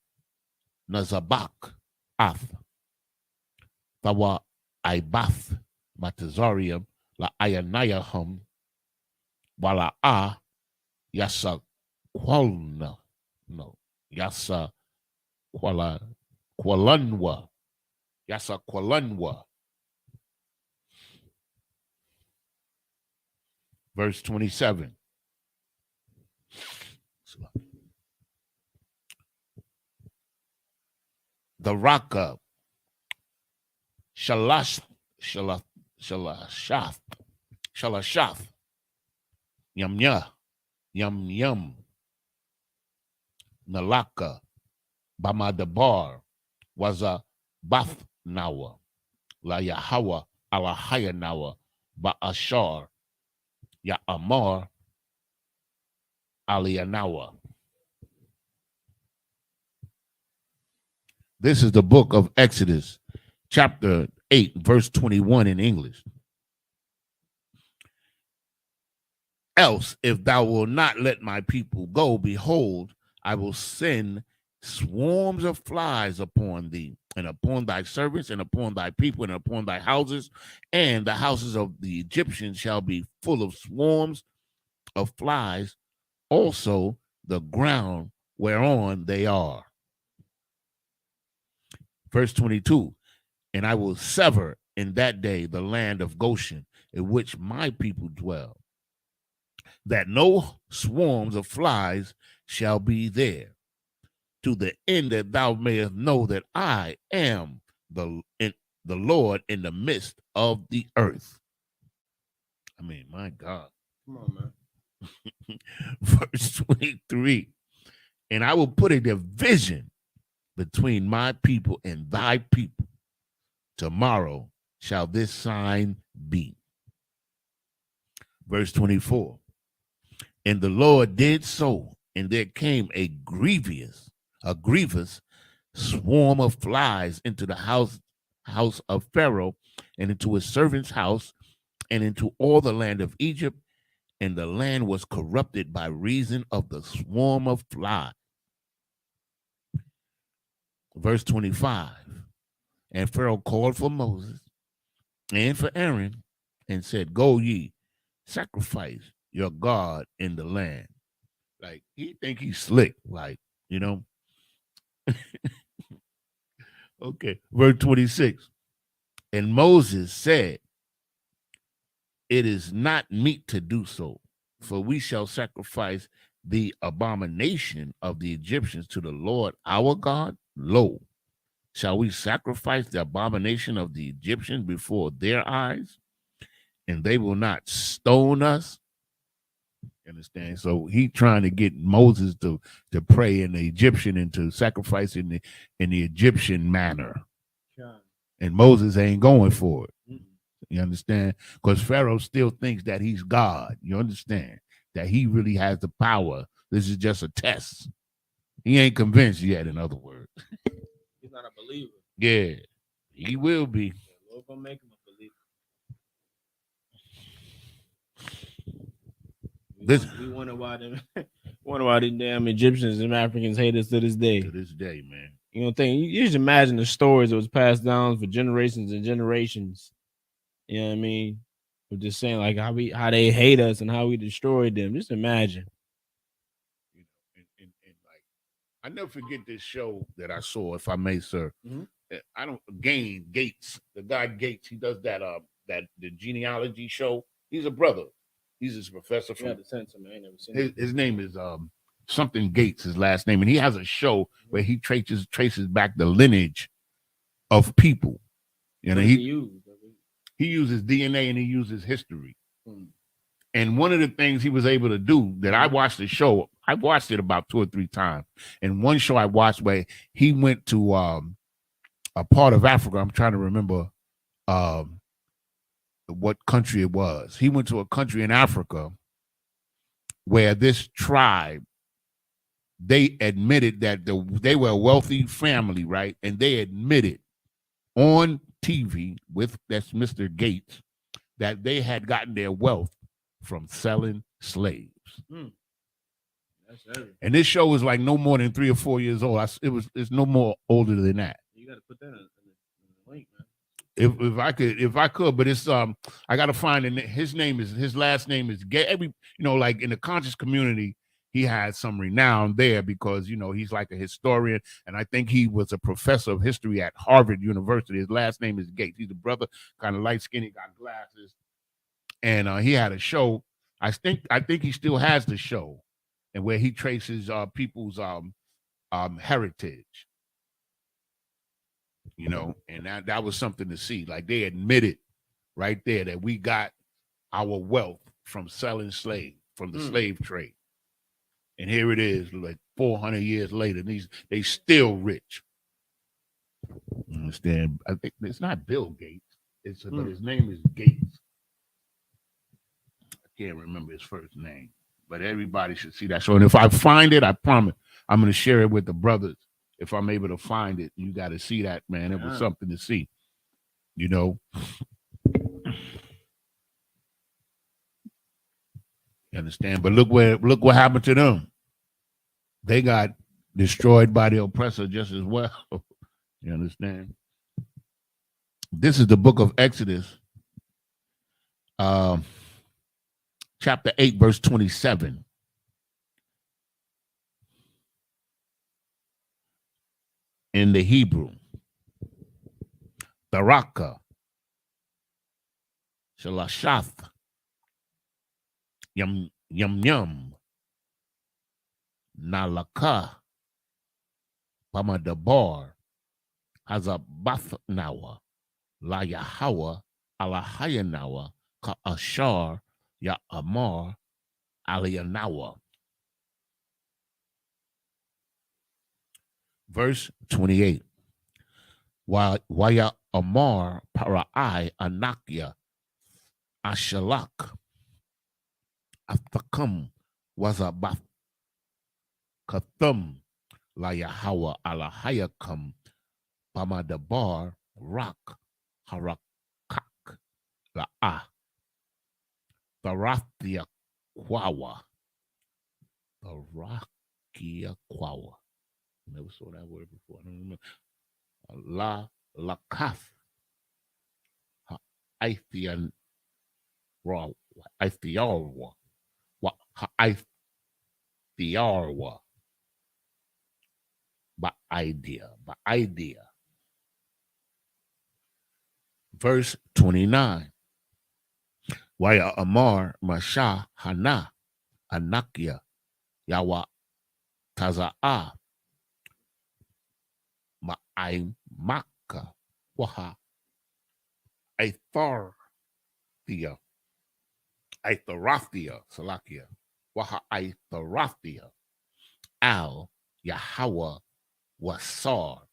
Nazabak Ath Tawa Ibath Matazarium La Ayanayahum Wala A Yasak Qualna. No. Yasa Qualanwa. Yasa Qualanwa. Verse 27. The Raka Shalashath Yum Nalaka Bamadabar was a Bath Nawa La Yahawa Alahaya Nawa Ba'ashar Ya Amar Alianawa. This is the book of Exodus, chapter 8, verse 21 in English. Else, if thou wilt not let my people go, behold, I will send swarms of flies upon thee, and upon thy servants, and upon thy people, and upon thy houses, and the houses of the Egyptians shall be full of swarms of flies, also the ground whereon they are. Verse 22, and I will sever in that day the land of Goshen, in which my people dwell, that no swarms of flies shall be there, to the end that thou mayest know that I am the Lord in the midst of the earth. I mean, my God. Come on, man. Verse 23, and I will put a division between my people and thy people. Tomorrow shall this sign be. Verse 24, and the Lord did so, and there came a grievous swarm of flies into the house of Pharaoh, and into his servant's house, and into all the land of Egypt, and the land was corrupted by reason of the swarm of flies. Verse 25, and Pharaoh called for Moses and for Aaron, and said, go ye, sacrifice your God in the land. Like, he think he's slick, like, you know. Okay, verse 26, and Moses said, it is not meet to do so, for we shall sacrifice the abomination of the Egyptians to the Lord our God. Lo, shall we sacrifice the abomination of the Egyptians before their eyes, and they will not stone us? Understand? So he trying to get Moses to pray in the Egyptian and to sacrifice in the Egyptian manner. Yeah. And Moses ain't going for it. You understand? Because Pharaoh still thinks that he's God. You understand? That he really has the power. This is just a test. He ain't convinced yet, in other words. He's not a believer. Yeah, he will be. The Lord gonna make him a believer. We wonder why them damn Egyptians and Africans hate us to this day. To this day, man. You know, you just imagine the stories that was passed down for generations and generations. You know what I mean? We're just saying like how they hate us and how we destroyed them. Just imagine. You know, and like I never forget this show that I saw, if I may, sir. Mm-hmm. I don't Gates, the guy Gates, he does that the genealogy show. He's a brother. He's his professor from the censor, man. I ain't never seen his name is something Gates, his last name, and he has a show where he traces back the lineage of people. You know, he uses DNA and he uses history. And one of the things he was able to do that I watched the show, I watched it about 2 or 3 times. And one show I watched where he went to a part of Africa. I'm trying to remember what country it was. He went to a country in Africa where this tribe, they admitted that they were a wealthy family, right? And they admitted on TV that's Mr. Gates, that they had gotten their wealth from selling slaves. That's everything. And this show was like no more than 3 or 4 years old. It's no more older than that. You got to put that in the link, man. If I could, but it's I got to find his last name is Gay. Like in the conscious community, he had some renown there because, you know, he's like a historian. And I think he was a professor of history at Harvard University. His last name is Gates. He's a brother, kind of light skinned, got glasses. And he had a show. I think he still has the show, and where he traces people's heritage. You know, and that was something to see. Like, they admitted right there that we got our wealth from selling slaves, from the slave trade. And here it is, like 400 years later, they still rich. You understand? I think it's not Bill Gates. But his name is Gates. I can't remember his first name, but everybody should see that show. And if I find it, I promise I'm going to share it with the brothers. If I'm able to find it, you got to see that, man. It was something to see, you know. You understand? But look what happened to them. They got destroyed by the oppressor just as well. You understand? This is the book of Exodus, chapter 8, verse 27. In the Hebrew, Baraka, Shalashath, Yum Yum, Nalaka, Pamadabar, Hazabathnawa, La Yahawa, Alahayanawa, Ka Ashar, Ya Amar, Alianawa. Verse 28. Waya Amar Parai Anakya Ashalak Athakam Wazabath Kathum La Yahawa Alahayakam Pamadabar Rak Harakak La Barathia Kwawa. Barakia Kwawa. Never saw that word before. I don't remember. La Lakaf Aithian Raw Aithiarwa Aithiarwa by idea. Verse 29. Waya Amar Masha Hana Anakia Yawa Taza'a Ma'ai Maka Waha Aitharathia Salakia Waha Aitharathia Al Yahawah Wasar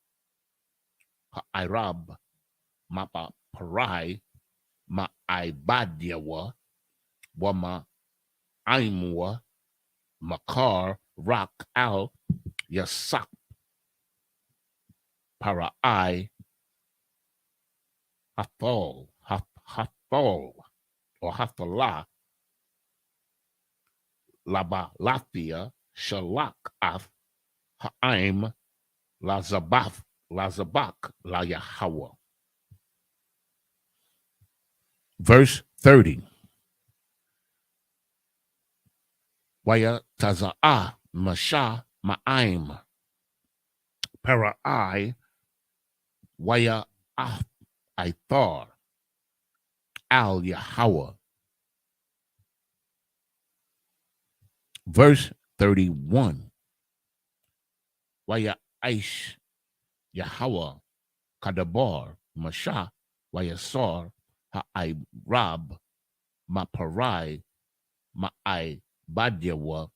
Ha'irab Mapa Parai Ma'ibadiawa Wama Aimwa Makar Rak Al Yasak Parai Hathol or Hathalah Laba Lathia Shalak Ath Ha'aim Lazabak La Yahawah. Verse 30. Waya Taza'a Masha Ma'aim Parai Waya Aithar Al Yahawah. Verse 31. Waya Aish Yahawah Kadabar Masha Wayasar Ha'irab Maparai Ma'ai Badyawa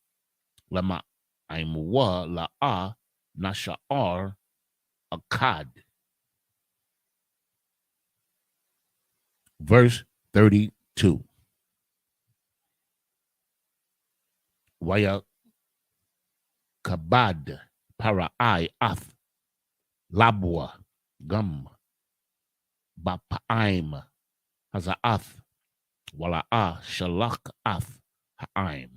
Lama Aimwa La'a Nasha'ar Akkad. Verse 32. Waya Kabad Parai Ath Labwa Gum Bapa'aim Haza'ath Wala'a Shalak Ath Ha'aim.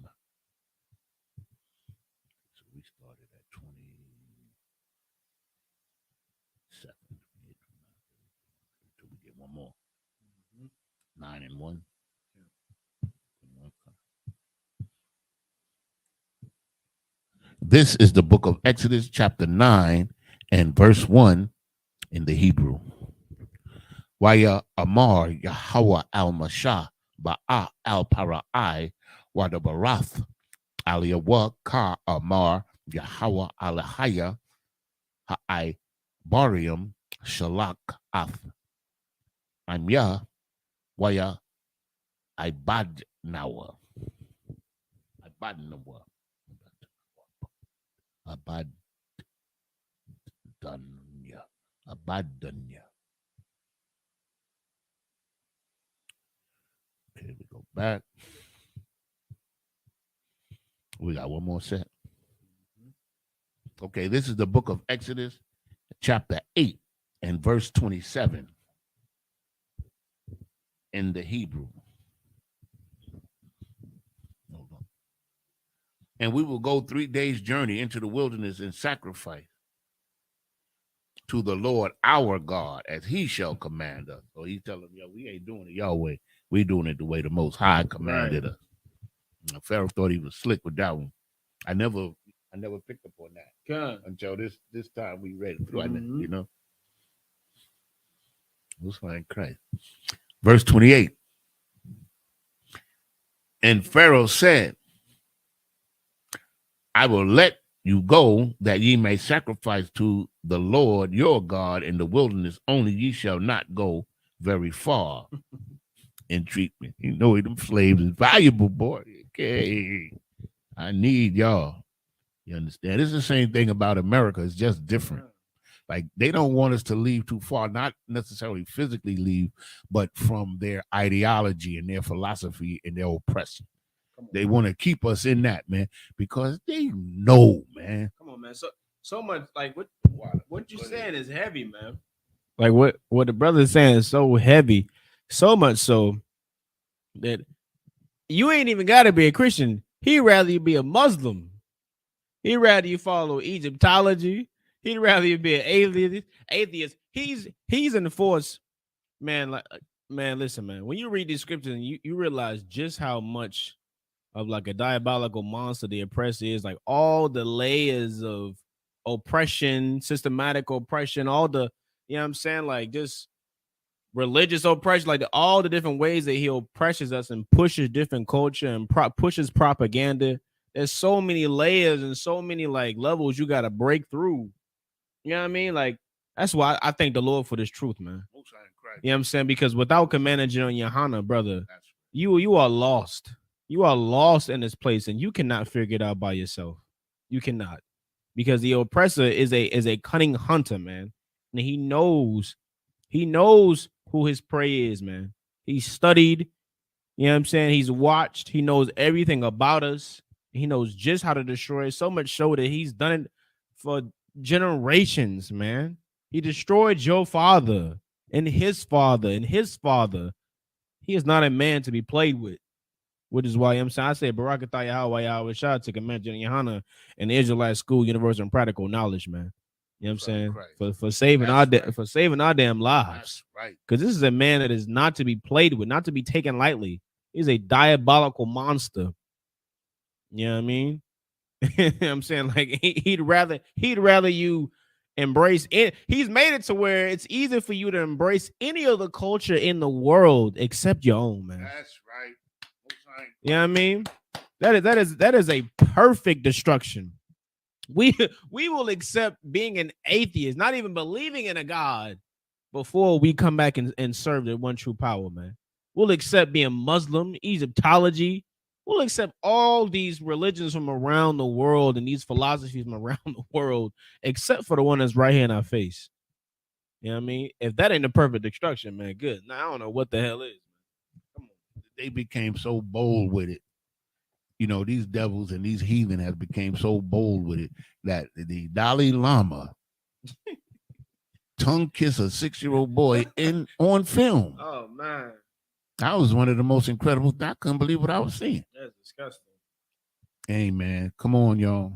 So we started at 27. Until we get one more. 9 and 1. This is the book of Exodus, chapter 9 and verse 1 in the Hebrew. Waya Amar Yahweh al-Mashah Ba'a al-Parai Wadabarath Aliyawa Ka Amar Yahweh al-Haya Ha'ai Barium Shalak Ath Amya Waya Ibadnawa Abadnawa Abadanya. Okay, we go back. We got one more set. Okay, this is the book of Exodus, chapter 8 and verse 27 in the Hebrew. And we will go 3 days' journey into the wilderness and sacrifice to the Lord our God as he shall command us. So he's telling them, yo, we ain't doing it your way. We doing it the way the Most High commanded us. And Pharaoh thought he was slick with that one. I never picked up on that until this time we read it through. You know, it was like Christ. Verse 28. And Pharaoh said, I will let you go that ye may sacrifice to the Lord your God in the wilderness, only ye shall not go very far in treatment. You know, them slaves is valuable, boy. Okay. I need y'all. You understand? It's the same thing about America. It's just different. Like, they don't want us to leave too far, not necessarily physically leave, but from their ideology and their philosophy and their oppression. They want to keep us in that, man, because they know, man. Come on, man. So much, like, what you're saying is heavy, man. Like, what the brother is saying is so heavy, so much so that you ain't even got to be a Christian. He'd rather you be a Muslim. He'd rather you follow Egyptology. He'd rather you be an atheist. He's in the force, man. Like, man, listen, man. When you read these scriptures, and you realize just how much of like a diabolical monster the oppressor is, like all the layers of oppression, systematic oppression, all the, you know what I'm saying, like just religious oppression, like all the different ways that he oppresses us and pushes different culture and pushes propaganda. There's so many layers and so many like levels you got to break through. You know what I mean? Like, that's why I thank the Lord for this truth, man. You know what I'm saying? Because without Commander General YAHANNA, brother, you are lost. You are lost in this place, and you cannot figure it out by yourself. You cannot, because the oppressor is a cunning hunter, man, and he knows who his prey is, man. He's studied. You know what I'm saying? He's watched. He knows everything about us. He knows just how to destroy us. So much so that he's done it for generations, man. He destroyed your father and his father and his father. He is not a man to be played with. Which is why I'm saying, I say Barakatah Yahweh Yahweh Shah to Commander YAHANNA and the Israelite School, Universal and Practical Knowledge, man. You know what I'm saying? For saving for saving our damn lives. Right. Because this is a man that is not to be played with, not to be taken lightly. He's a diabolical monster. You know what I mean? You know what I'm saying? Like he'd rather you embrace it. He's made it to where it's easy for you to embrace any other culture in the world except your own, man. That's right. You know what I mean? That is a perfect destruction. We will accept being an atheist, not even believing in a God, before we come back and serve the one true power, man. We'll accept being Muslim, Egyptology. We'll accept all these religions from around the world and these philosophies from around the world, except for the one that's right here in our face. You know what I mean? If that ain't the perfect destruction, man, good. Now I don't know what the hell is. Come on. They became so bold with it. You know, these devils and these heathen have became so bold with it that the Dalai Lama tongue kiss a 6-year-old boy on film. Oh man. That was one of the most incredible. I couldn't believe what I was seeing. That's disgusting. Hey man, come on, y'all.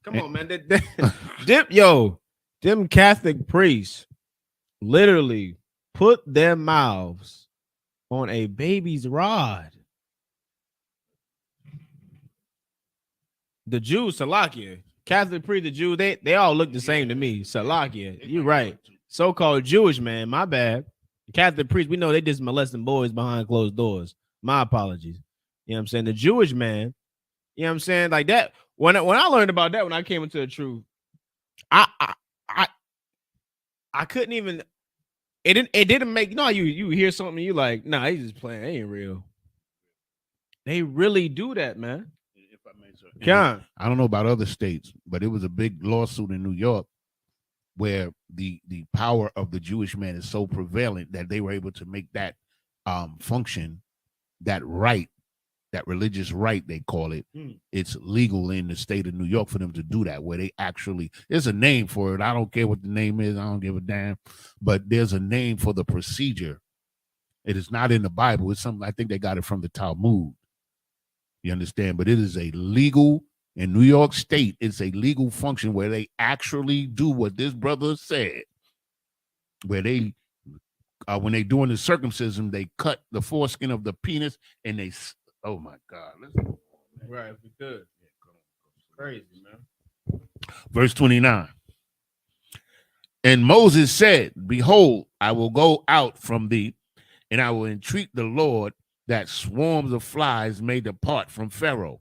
Come on, man. Them Catholic priests literally put their mouths on a baby's rod. The Jews, Salakia, Catholic priest, the Jew, they all look the same to me. Salakia, you're right. So-called Jewish man, my bad. Catholic priest, we know they just molesting boys behind closed doors. My apologies. You know what I'm saying? The Jewish man, you know what I'm saying? Like that. When I learned about that, when I came into the truth, I couldn't even. It didn't make you hear something you like, nah, he's just playing. They ain't real. They really do that, man. If I may, sir. Yeah. I don't know about other states, but it was a big lawsuit in New York where the power of the Jewish man is so prevalent that they were able to make that function, that right, that religious right, they call it. It's legal in the state of New York for them to do that, where they actually, there's a name for it. I don't care what the name is. I don't give a damn. But there's a name for the procedure. It is not in the Bible. It's something, I think they got it from the Talmud. You understand? But it is a legal, in New York State, it's a legal function where they actually do what this brother said, where they, when they doing the circumcision, they cut the foreskin of the penis and they, oh my God. Let's go. Right, if we could. Crazy, man. Verse 29. And Moses said, behold, I will go out from thee, and I will entreat the Lord that swarms of flies may depart from Pharaoh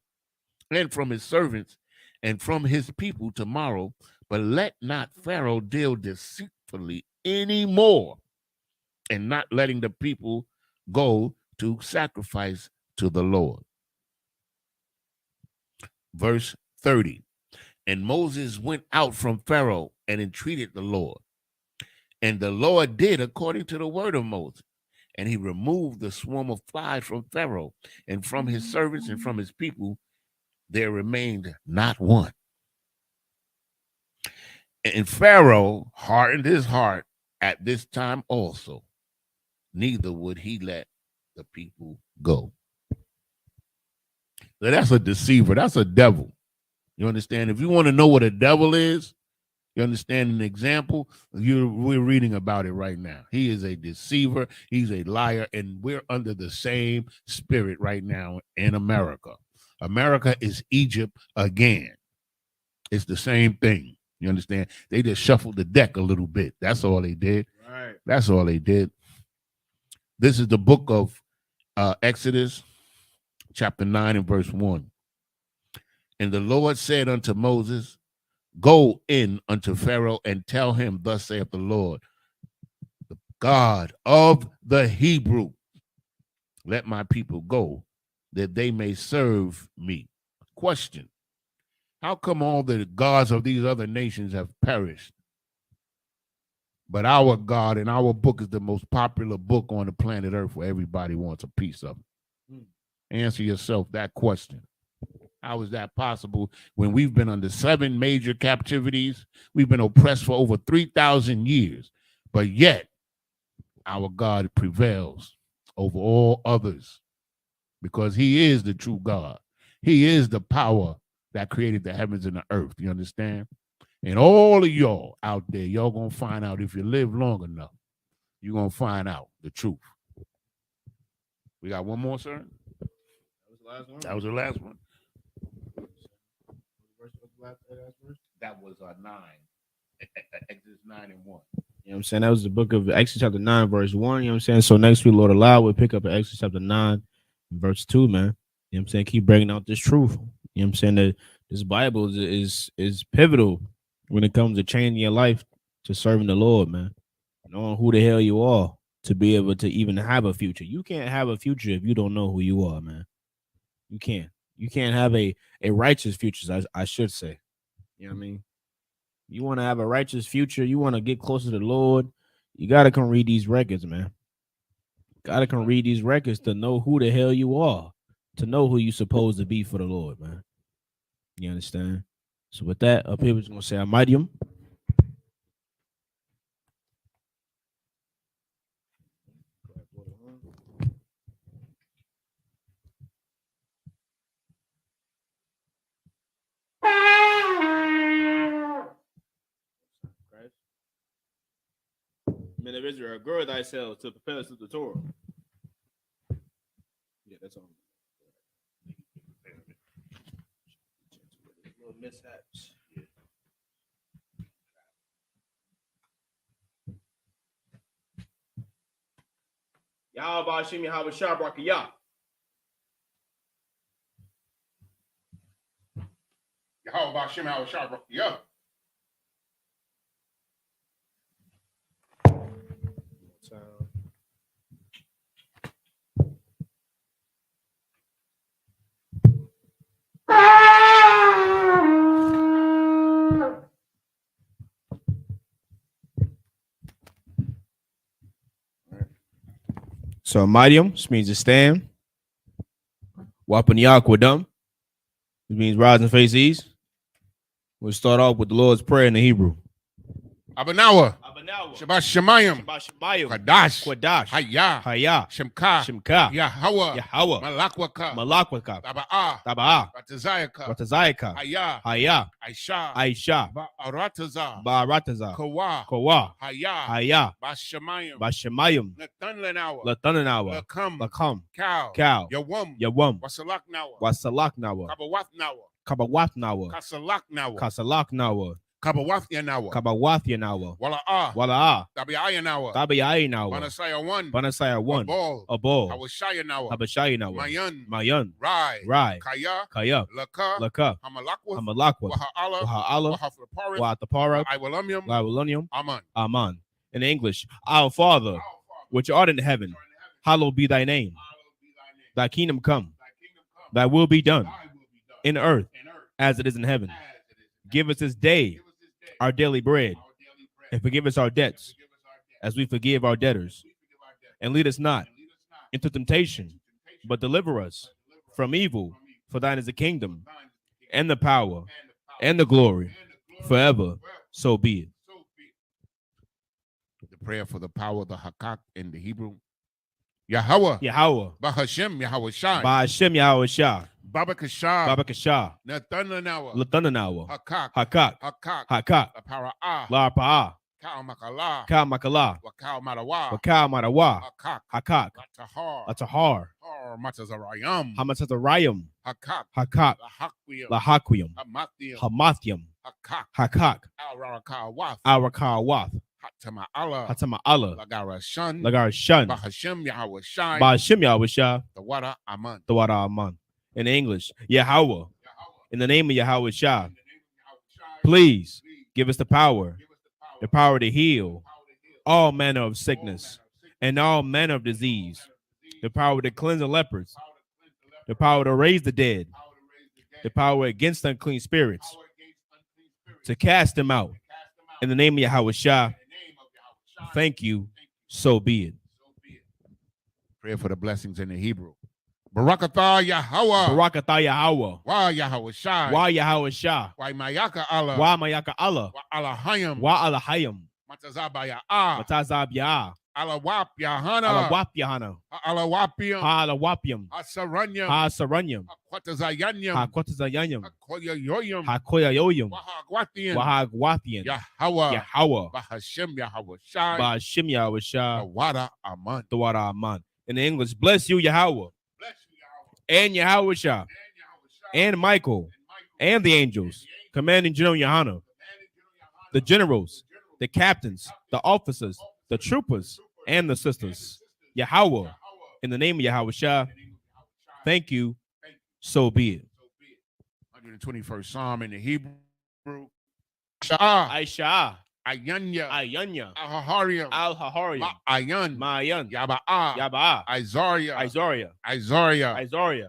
and from his servants and from his people tomorrow, but let not Pharaoh deal deceitfully anymore, and not letting the people go to sacrifice to the Lord. Verse 30. And Moses went out from Pharaoh and entreated the Lord. And the Lord did according to the word of Moses. And he removed the swarm of flies from Pharaoh and from his servants and from his people. There remained not one. And Pharaoh hardened his heart at this time also. Neither would he let the people go. So that's a deceiver. That's a devil. You understand? If you want to know what a devil is, you understand an example? We're reading about it right now. He is a deceiver. He's a liar. And we're under the same spirit right now in America. America is Egypt again. It's the same thing. You understand? They just shuffled the deck a little bit. That's all they did. Right. That's all they did. This is the book of Exodus, chapter 9 and verse 1. And the Lord said unto Moses, go in unto Pharaoh and tell him, thus saith the Lord, the God of the Hebrew, let my people go, that they may serve me. Question: how come all the gods of these other nations have perished, but our God and our book is the most popular book on the planet Earth where everybody wants a piece of it? Answer yourself that question. How is that possible when we've been under 7 major captivities? We've been oppressed for over 3,000 years, but yet our God prevails over all others because he is the true God. He is the power that created the heavens and the earth. You understand? And all of y'all out there, y'all going to find out if you live long enough, you're going to find out the truth. We got one more, sir? That was the last one. That was 9. Exodus 9 and 1. You know what I'm saying? That was the book of Exodus chapter 9, verse 1. You know what I'm saying? So next week, Lord allow, we'll pick up at Exodus chapter 9, verse 2, man. You know what I'm saying? Keep bringing out this truth. You know what I'm saying? That this Bible is pivotal when it comes to changing your life to serving the Lord, man. Knowing who the hell you are to be able to even have a future. You can't have a future if you don't know who you are, man. You can't. You can't have a righteous future, I should say. You know what I mean? You want to have a righteous future, you want to get closer to the Lord, you got to come read these records, man. Got to come read these records to know who the hell you are, to know who you're supposed to be for the Lord, man. You understand? So with that, up here, we're going to say Amidium. Men of Israel, gird thyself to prepare us to the Torah. Yeah, that's all. Little mishaps. Yeah. Yahweh Ba'ashim Yahweh Shah Barakayah. Yahweh Ba'ashim Yahweh Shah Barakayah. So Midium, which means to stand. Wapaniyakwadum, which means rise and face east. We'll start off with the Lord's Prayer in the Hebrew. Abanawa. Shabbat Shemayim. Kadash. Quadash. Hayah. Hayah. Shemka. Shemka. Yahweh. Yahweh. Malakwaka. Malakwaka. Taba'ah. Taba'ah. Ratazayaka. Ratazayaka. Hayah. Hayah. Aisha. Aisha. Ba'arataza. Ba'arataza. Kawa. Kawa. Hayah. Hayah. Bashemayim. Bashemayim. Natanlanawa. Latananawa. Lakam. Lakam. Cow. Cow. Yawum. Yawum. Wasalaknawa. Wasalaknawa. Kabawathnawa. Kabawatnawa. Kasalaknawa. Kasalaknawa. Kabawathnawa. Kabawathnawa. Wala'ah. Wala'ah. Tabi'ayanawa. Tabi'aynawa. Banasaya 1. Banasaya 1. Abol. Abol. Hawashayanawa. Habashaynawa. Mayan. Mayan. Rai. Rai. Kaya. Kaya. Laka. Laka. Hamalakwa. Hamalakwa. Waha'ala. Waha'ala. Wahaflaparis. Wa'atapara. Iwalamium. Lawilonium. Aman. Aman. In English, our Father, which art in heaven, hallowed be thy name. Thy kingdom come. Thy will be done in earth as it is in heaven. Give us this day our daily bread, and forgive us our debts as we forgive our debtors. And lead us not into temptation, but deliver us from evil. For thine is the kingdom, and the power, and the glory, forever. So be it. The prayer for the power of the Hakak in the Hebrew. Yahweh. Yahweh. Bahashem Yahweh Shai. Ba'ashim Yahweh Shah. Babakashah. Babakashah. Natananawa. Latananawa. Hakak. Hakak. Hakak. Hakak. La Para'ah. La Pa'ah. Kal Makala. Ka Makala. Wakal Marawa. Wakal Marawa. Hakak. Hakak. Latahar. Latahar. Har Matazarayam. Hamatazarayim. Hakak. Hakak. Lahakwiam. Lahaquium. Hamathiam. Hamathium. Hakak. Hakak. Al Rarakawath. Awakawath. Hatama'ala. Hatama'ala. Lagara Shun. Lagar Shun. Bahashem Yahweh Shai. Ba'ashim Yahweh Shah. The Wada Aman. Tawara Aman. In English, Yahweh. In the name of Yahweh Shah. Please give us the power to heal all manner of sickness and all manner of disease, the power to cleanse the lepers, the power to raise the dead, the power against unclean spirits, to cast them out. In the name of Yahweh Shah. Thank you. So be it. Prayer for the blessings in the Hebrew. Barakatah Yahweh. Barakatah Yahweh. Wa Yahweh Shai. Wa Yahweh Shah. Wa Mayaka Allah. Wa Mayaka Allah. Wa Alahayim. Wa Alahayim. Matazabaya. Matazab Yah. Alawap Yahanna. Alawap Yahanna. Alawapium. Alawapium. Asaranyam. Saranyam. Quatazayanyam. Quatazayanyam. Koyayoyam. Hakoyayoyam. Wahagwathian. Wahagwathian. Yahweh. Yahweh. Bahashem Yahweh Shai. Ba'ashim Yahweh Shah. Tawada Aman. Tawada Aman. In the English, bless you, Yahweh. And Yahweh Shah. And Michael. And the angels. Commanding General YAHANNA. The generals. The captains. The officers. The troopers. And the sisters. Yahweh. In the name of Yahweh Shah. Thank you. So be it. 121st Psalm in the Hebrew. Sha'ah. Aisha. Ayanya. Ayanya. Al-Hahariam. Al-Hahariam. Ma'ayan. Ma'ayan. Yaba'ah. Yaba'ah. Izaria. Izaria. Izaria. Izaria.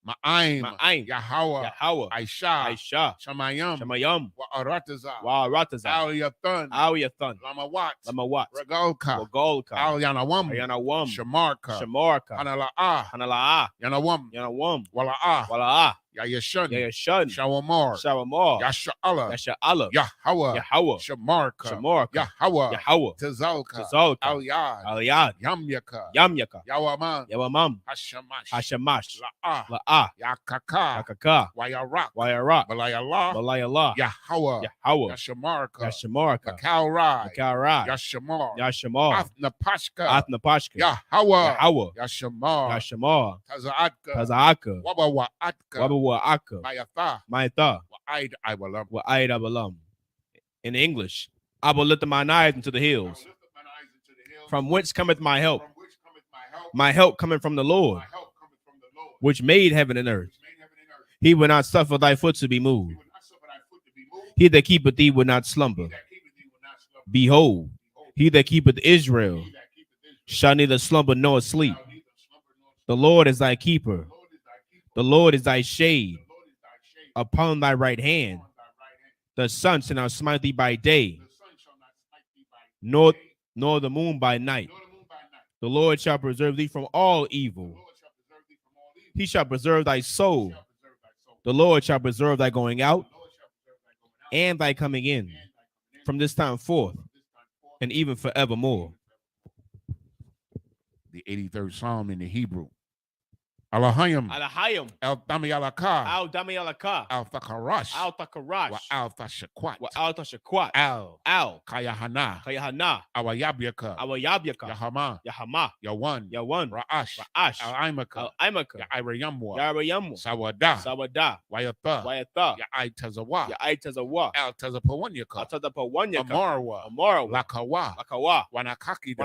Ma'aim. Ma'aim. Yahweh. Yahweh. Aisha. Aisha. Shamayam. Shamayam. Wa'arataza. Wa'arataza. Al-Yathan. Al-Yathan. Lamawat. Lamawat. Regalka. Regalka. Al-Yanawam. Yanawam. Shamarka. Shamarka. Hanala'ah. Hanala'ah. Yanawam. Yanawam. Wala'ah. Wala'ah. Yayashun. Yayashun. Shawamar. Shawamar. Yasha'ala. Yasha'ala. Yahweh. Yahweh. Shamarka. Shamarka. Yahweh. Yahweh. Tazalka. Tazalka. Al-Yad. Al-Yad. Yamyaka. Yamyaka. Yawaman. Yawamam. Hashamash. Hashamash. La'ah. La'ah. Yakaka. Yakaka. Wayarak. Wayarak. Balayallah. Balayallah. Yahweh. Yahweh. Yashamarka. Yashamarka. Makalrai. Makarai. Yashamar. Yashamar. Athnapashka. Athnapashka. Yahweh. Yahweh. Yashamar. Yashamar. Tazaatka. Tazaaka. Wabawa'atka. Wabawa'aka. Mayatha. Maitha. Wa'aid Iwalam. Wa'aid Abalam. In English, I will lift up mine eyes into the hills. From whence cometh my help? My help coming from the Lord, which made heaven and earth. He will not suffer thy foot to be moved. He that keepeth thee will not slumber. Behold, he that keepeth Israel shall neither slumber nor sleep. The Lord is thy keeper. The Lord is thy shade upon thy right hand. The sun shall not smite thee by day, nor the moon by night. The Lord shall preserve thee from all evil. He shall preserve thy soul. The Lord shall preserve thy going out and thy coming in from this time forth and even forevermore. The 83rd Psalm in the Hebrew. Alahayim. Alahayim. Al-Dami Alaka. Al-Dami Alaka. Al-Thakarash. Al-Thakarash. Wa Al-Thashakwat. Wa Al-Thashakwat. Kayahana. Kayahana. Awayabyaka. Awayabyaka. Yahama. Yahama. Yawan. Ra'ash. Al-Imaka. Al-Imaka. Yairayamwa. Yairayamwa. Sawada. Wayatha. Ya'itazawa. Ya'itazawa. Al-Tazapawanyaka. Al-Tazapawanyaka. Amarwa. Lakawa. Wanakaki.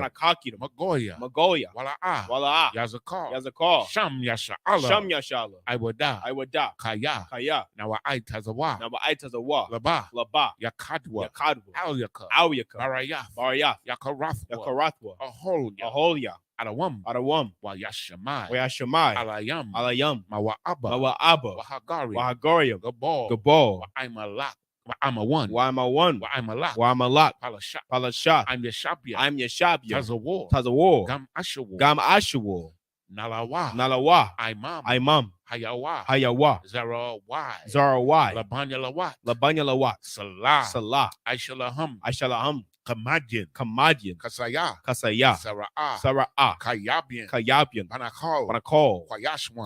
Magoya. Wala'a. Yazakar. Sham Yashala. Iwada. Kaya. Now Aitazawa. Laba. Yakadwa. Alyaka. Barayaf. Yakarathwa. Aholia. Adawam. Wayashamai. Alayam. Mawa'aba. Wahagariam. Gabal. I'm a one. Wa'amalak. Palashat. I'm Yashabia. Tazawar. Gam Ashawar. Nalawa. Imam. Hayawa. Zarawai. Labanya Lawat. Salah. Aishalaham. Kamadian. Kasaya. Sara'ah. Kayabian. Panakal.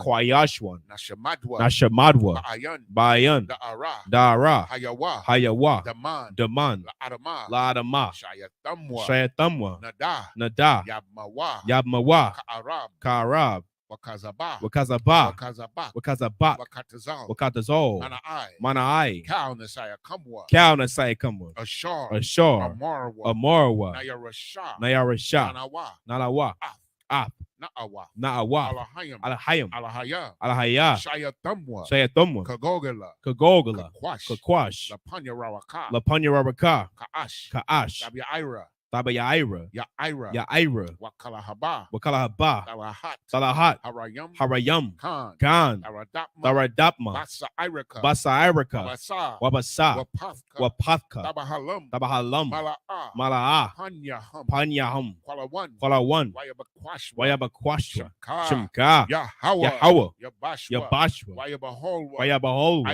Kwayashwan. Nashamadwa. Bayan. Dara. Hayawa. Daman. La'adama. Shayatamwa. Nada. Yabmawa. Ka'arab. Wakazaba. Wakatazal. Mana'ai. Kalnasaya Kamwa. Ashar. Amarwa. Nayarasha. Nalawa. Na'awa. Alahayim. Alahaya. Shayatamwa. Kagogala. Kakwash. Lapanya Rabaka. Ka'ash. Tabayaira. Yaira. Wakalahaba. Salahat. Harayam. Khan. Taradapma. Basairaka. Wabasa. Wapathka. Tabahalam. Mala'ah. Panyaham. Kwalawan. Wayabakwashwa. Shimka. Yahawah. Yabashwa. Wayabaholwa.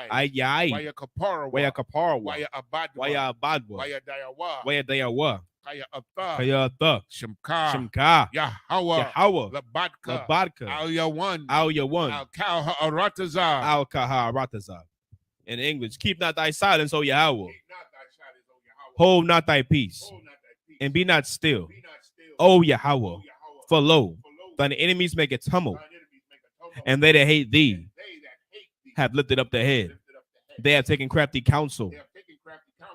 Ayai. Wayakarwa. Wayabadwa. Wayadayawa. Kayatha. Shimka. Yahawah. Labadka. Al-Yawan. Al-Kaharatazar. In English, keep not thy silence, O Yahweh. Hold not thy peace. And be not still, O Yahweh. For lo, thine enemies make a tumult, and they that hate thee have lifted up their head. They have taken crafty counsel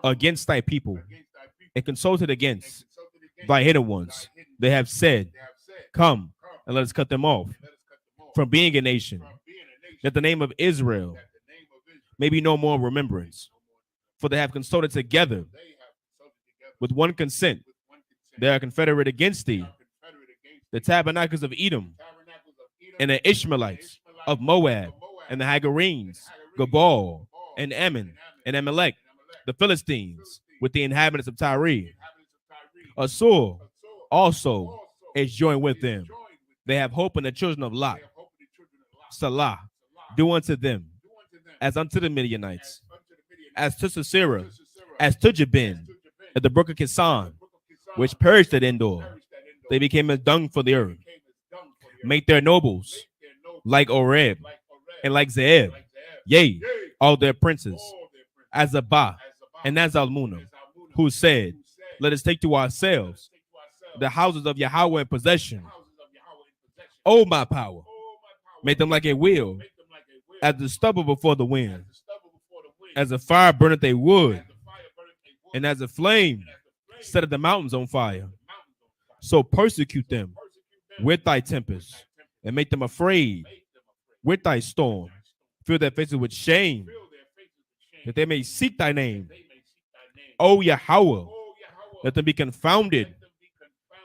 against thy people, and consulted against thy hidden ones. They have said, come, and let us cut them off from being a nation, that the name of Israel may be no more remembrance. For they have consulted together with one consent. They are confederate against thee, the tabernacles of Edom, and the Ishmaelites of Moab, and the Hagarenes, Gabal, and Ammon, and Amalek, the Philistines, with the inhabitants of Tyre. Assur also is joined with them. They have hope in the children of Lot. Salah, do unto them as unto the Midianites, as to Sisera, as to Jabin, at the brook of Kisan, which perished at Endor. They became as dung for the earth. Make their nobles like Oreb and like Zeeb, yea, all their princes, as Abba and as Almunah, who said, let us take to ourselves the houses of Yahweh in possession. O my power, make them like a wheel, as the stubble before the wind, as a fire burneth a wood, and as a flame setteth the mountains on fire. So persecute them with thy tempest, and make them afraid with thy storm. Fill their faces with shame, that they may seek thy name. O Yahweh, let them be confounded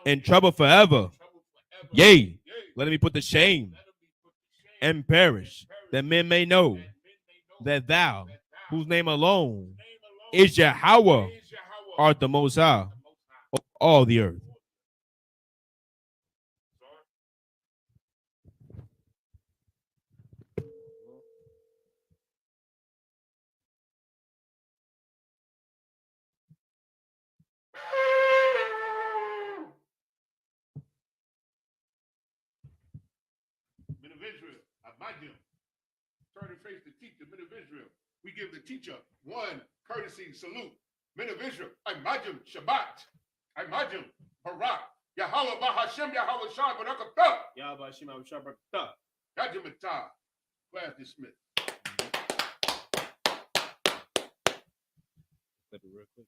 and trouble forever. Yea, let them be put to shame and perish, that men may know that thou, whose name alone is Yahweh, art the Most High of all the earth. Men of Israel, imagine. Turn and face the teacher, men of Israel. We give the teacher one courtesy salute. Men of Israel, imagine Shabbat. Imagine Barak. Yahweh Bahashem Yahweh Shah Barakatah. Yahweh Bahashem Yahweh Shah Barakatah. Yajimatah. Class dismissed. Clip it real quick.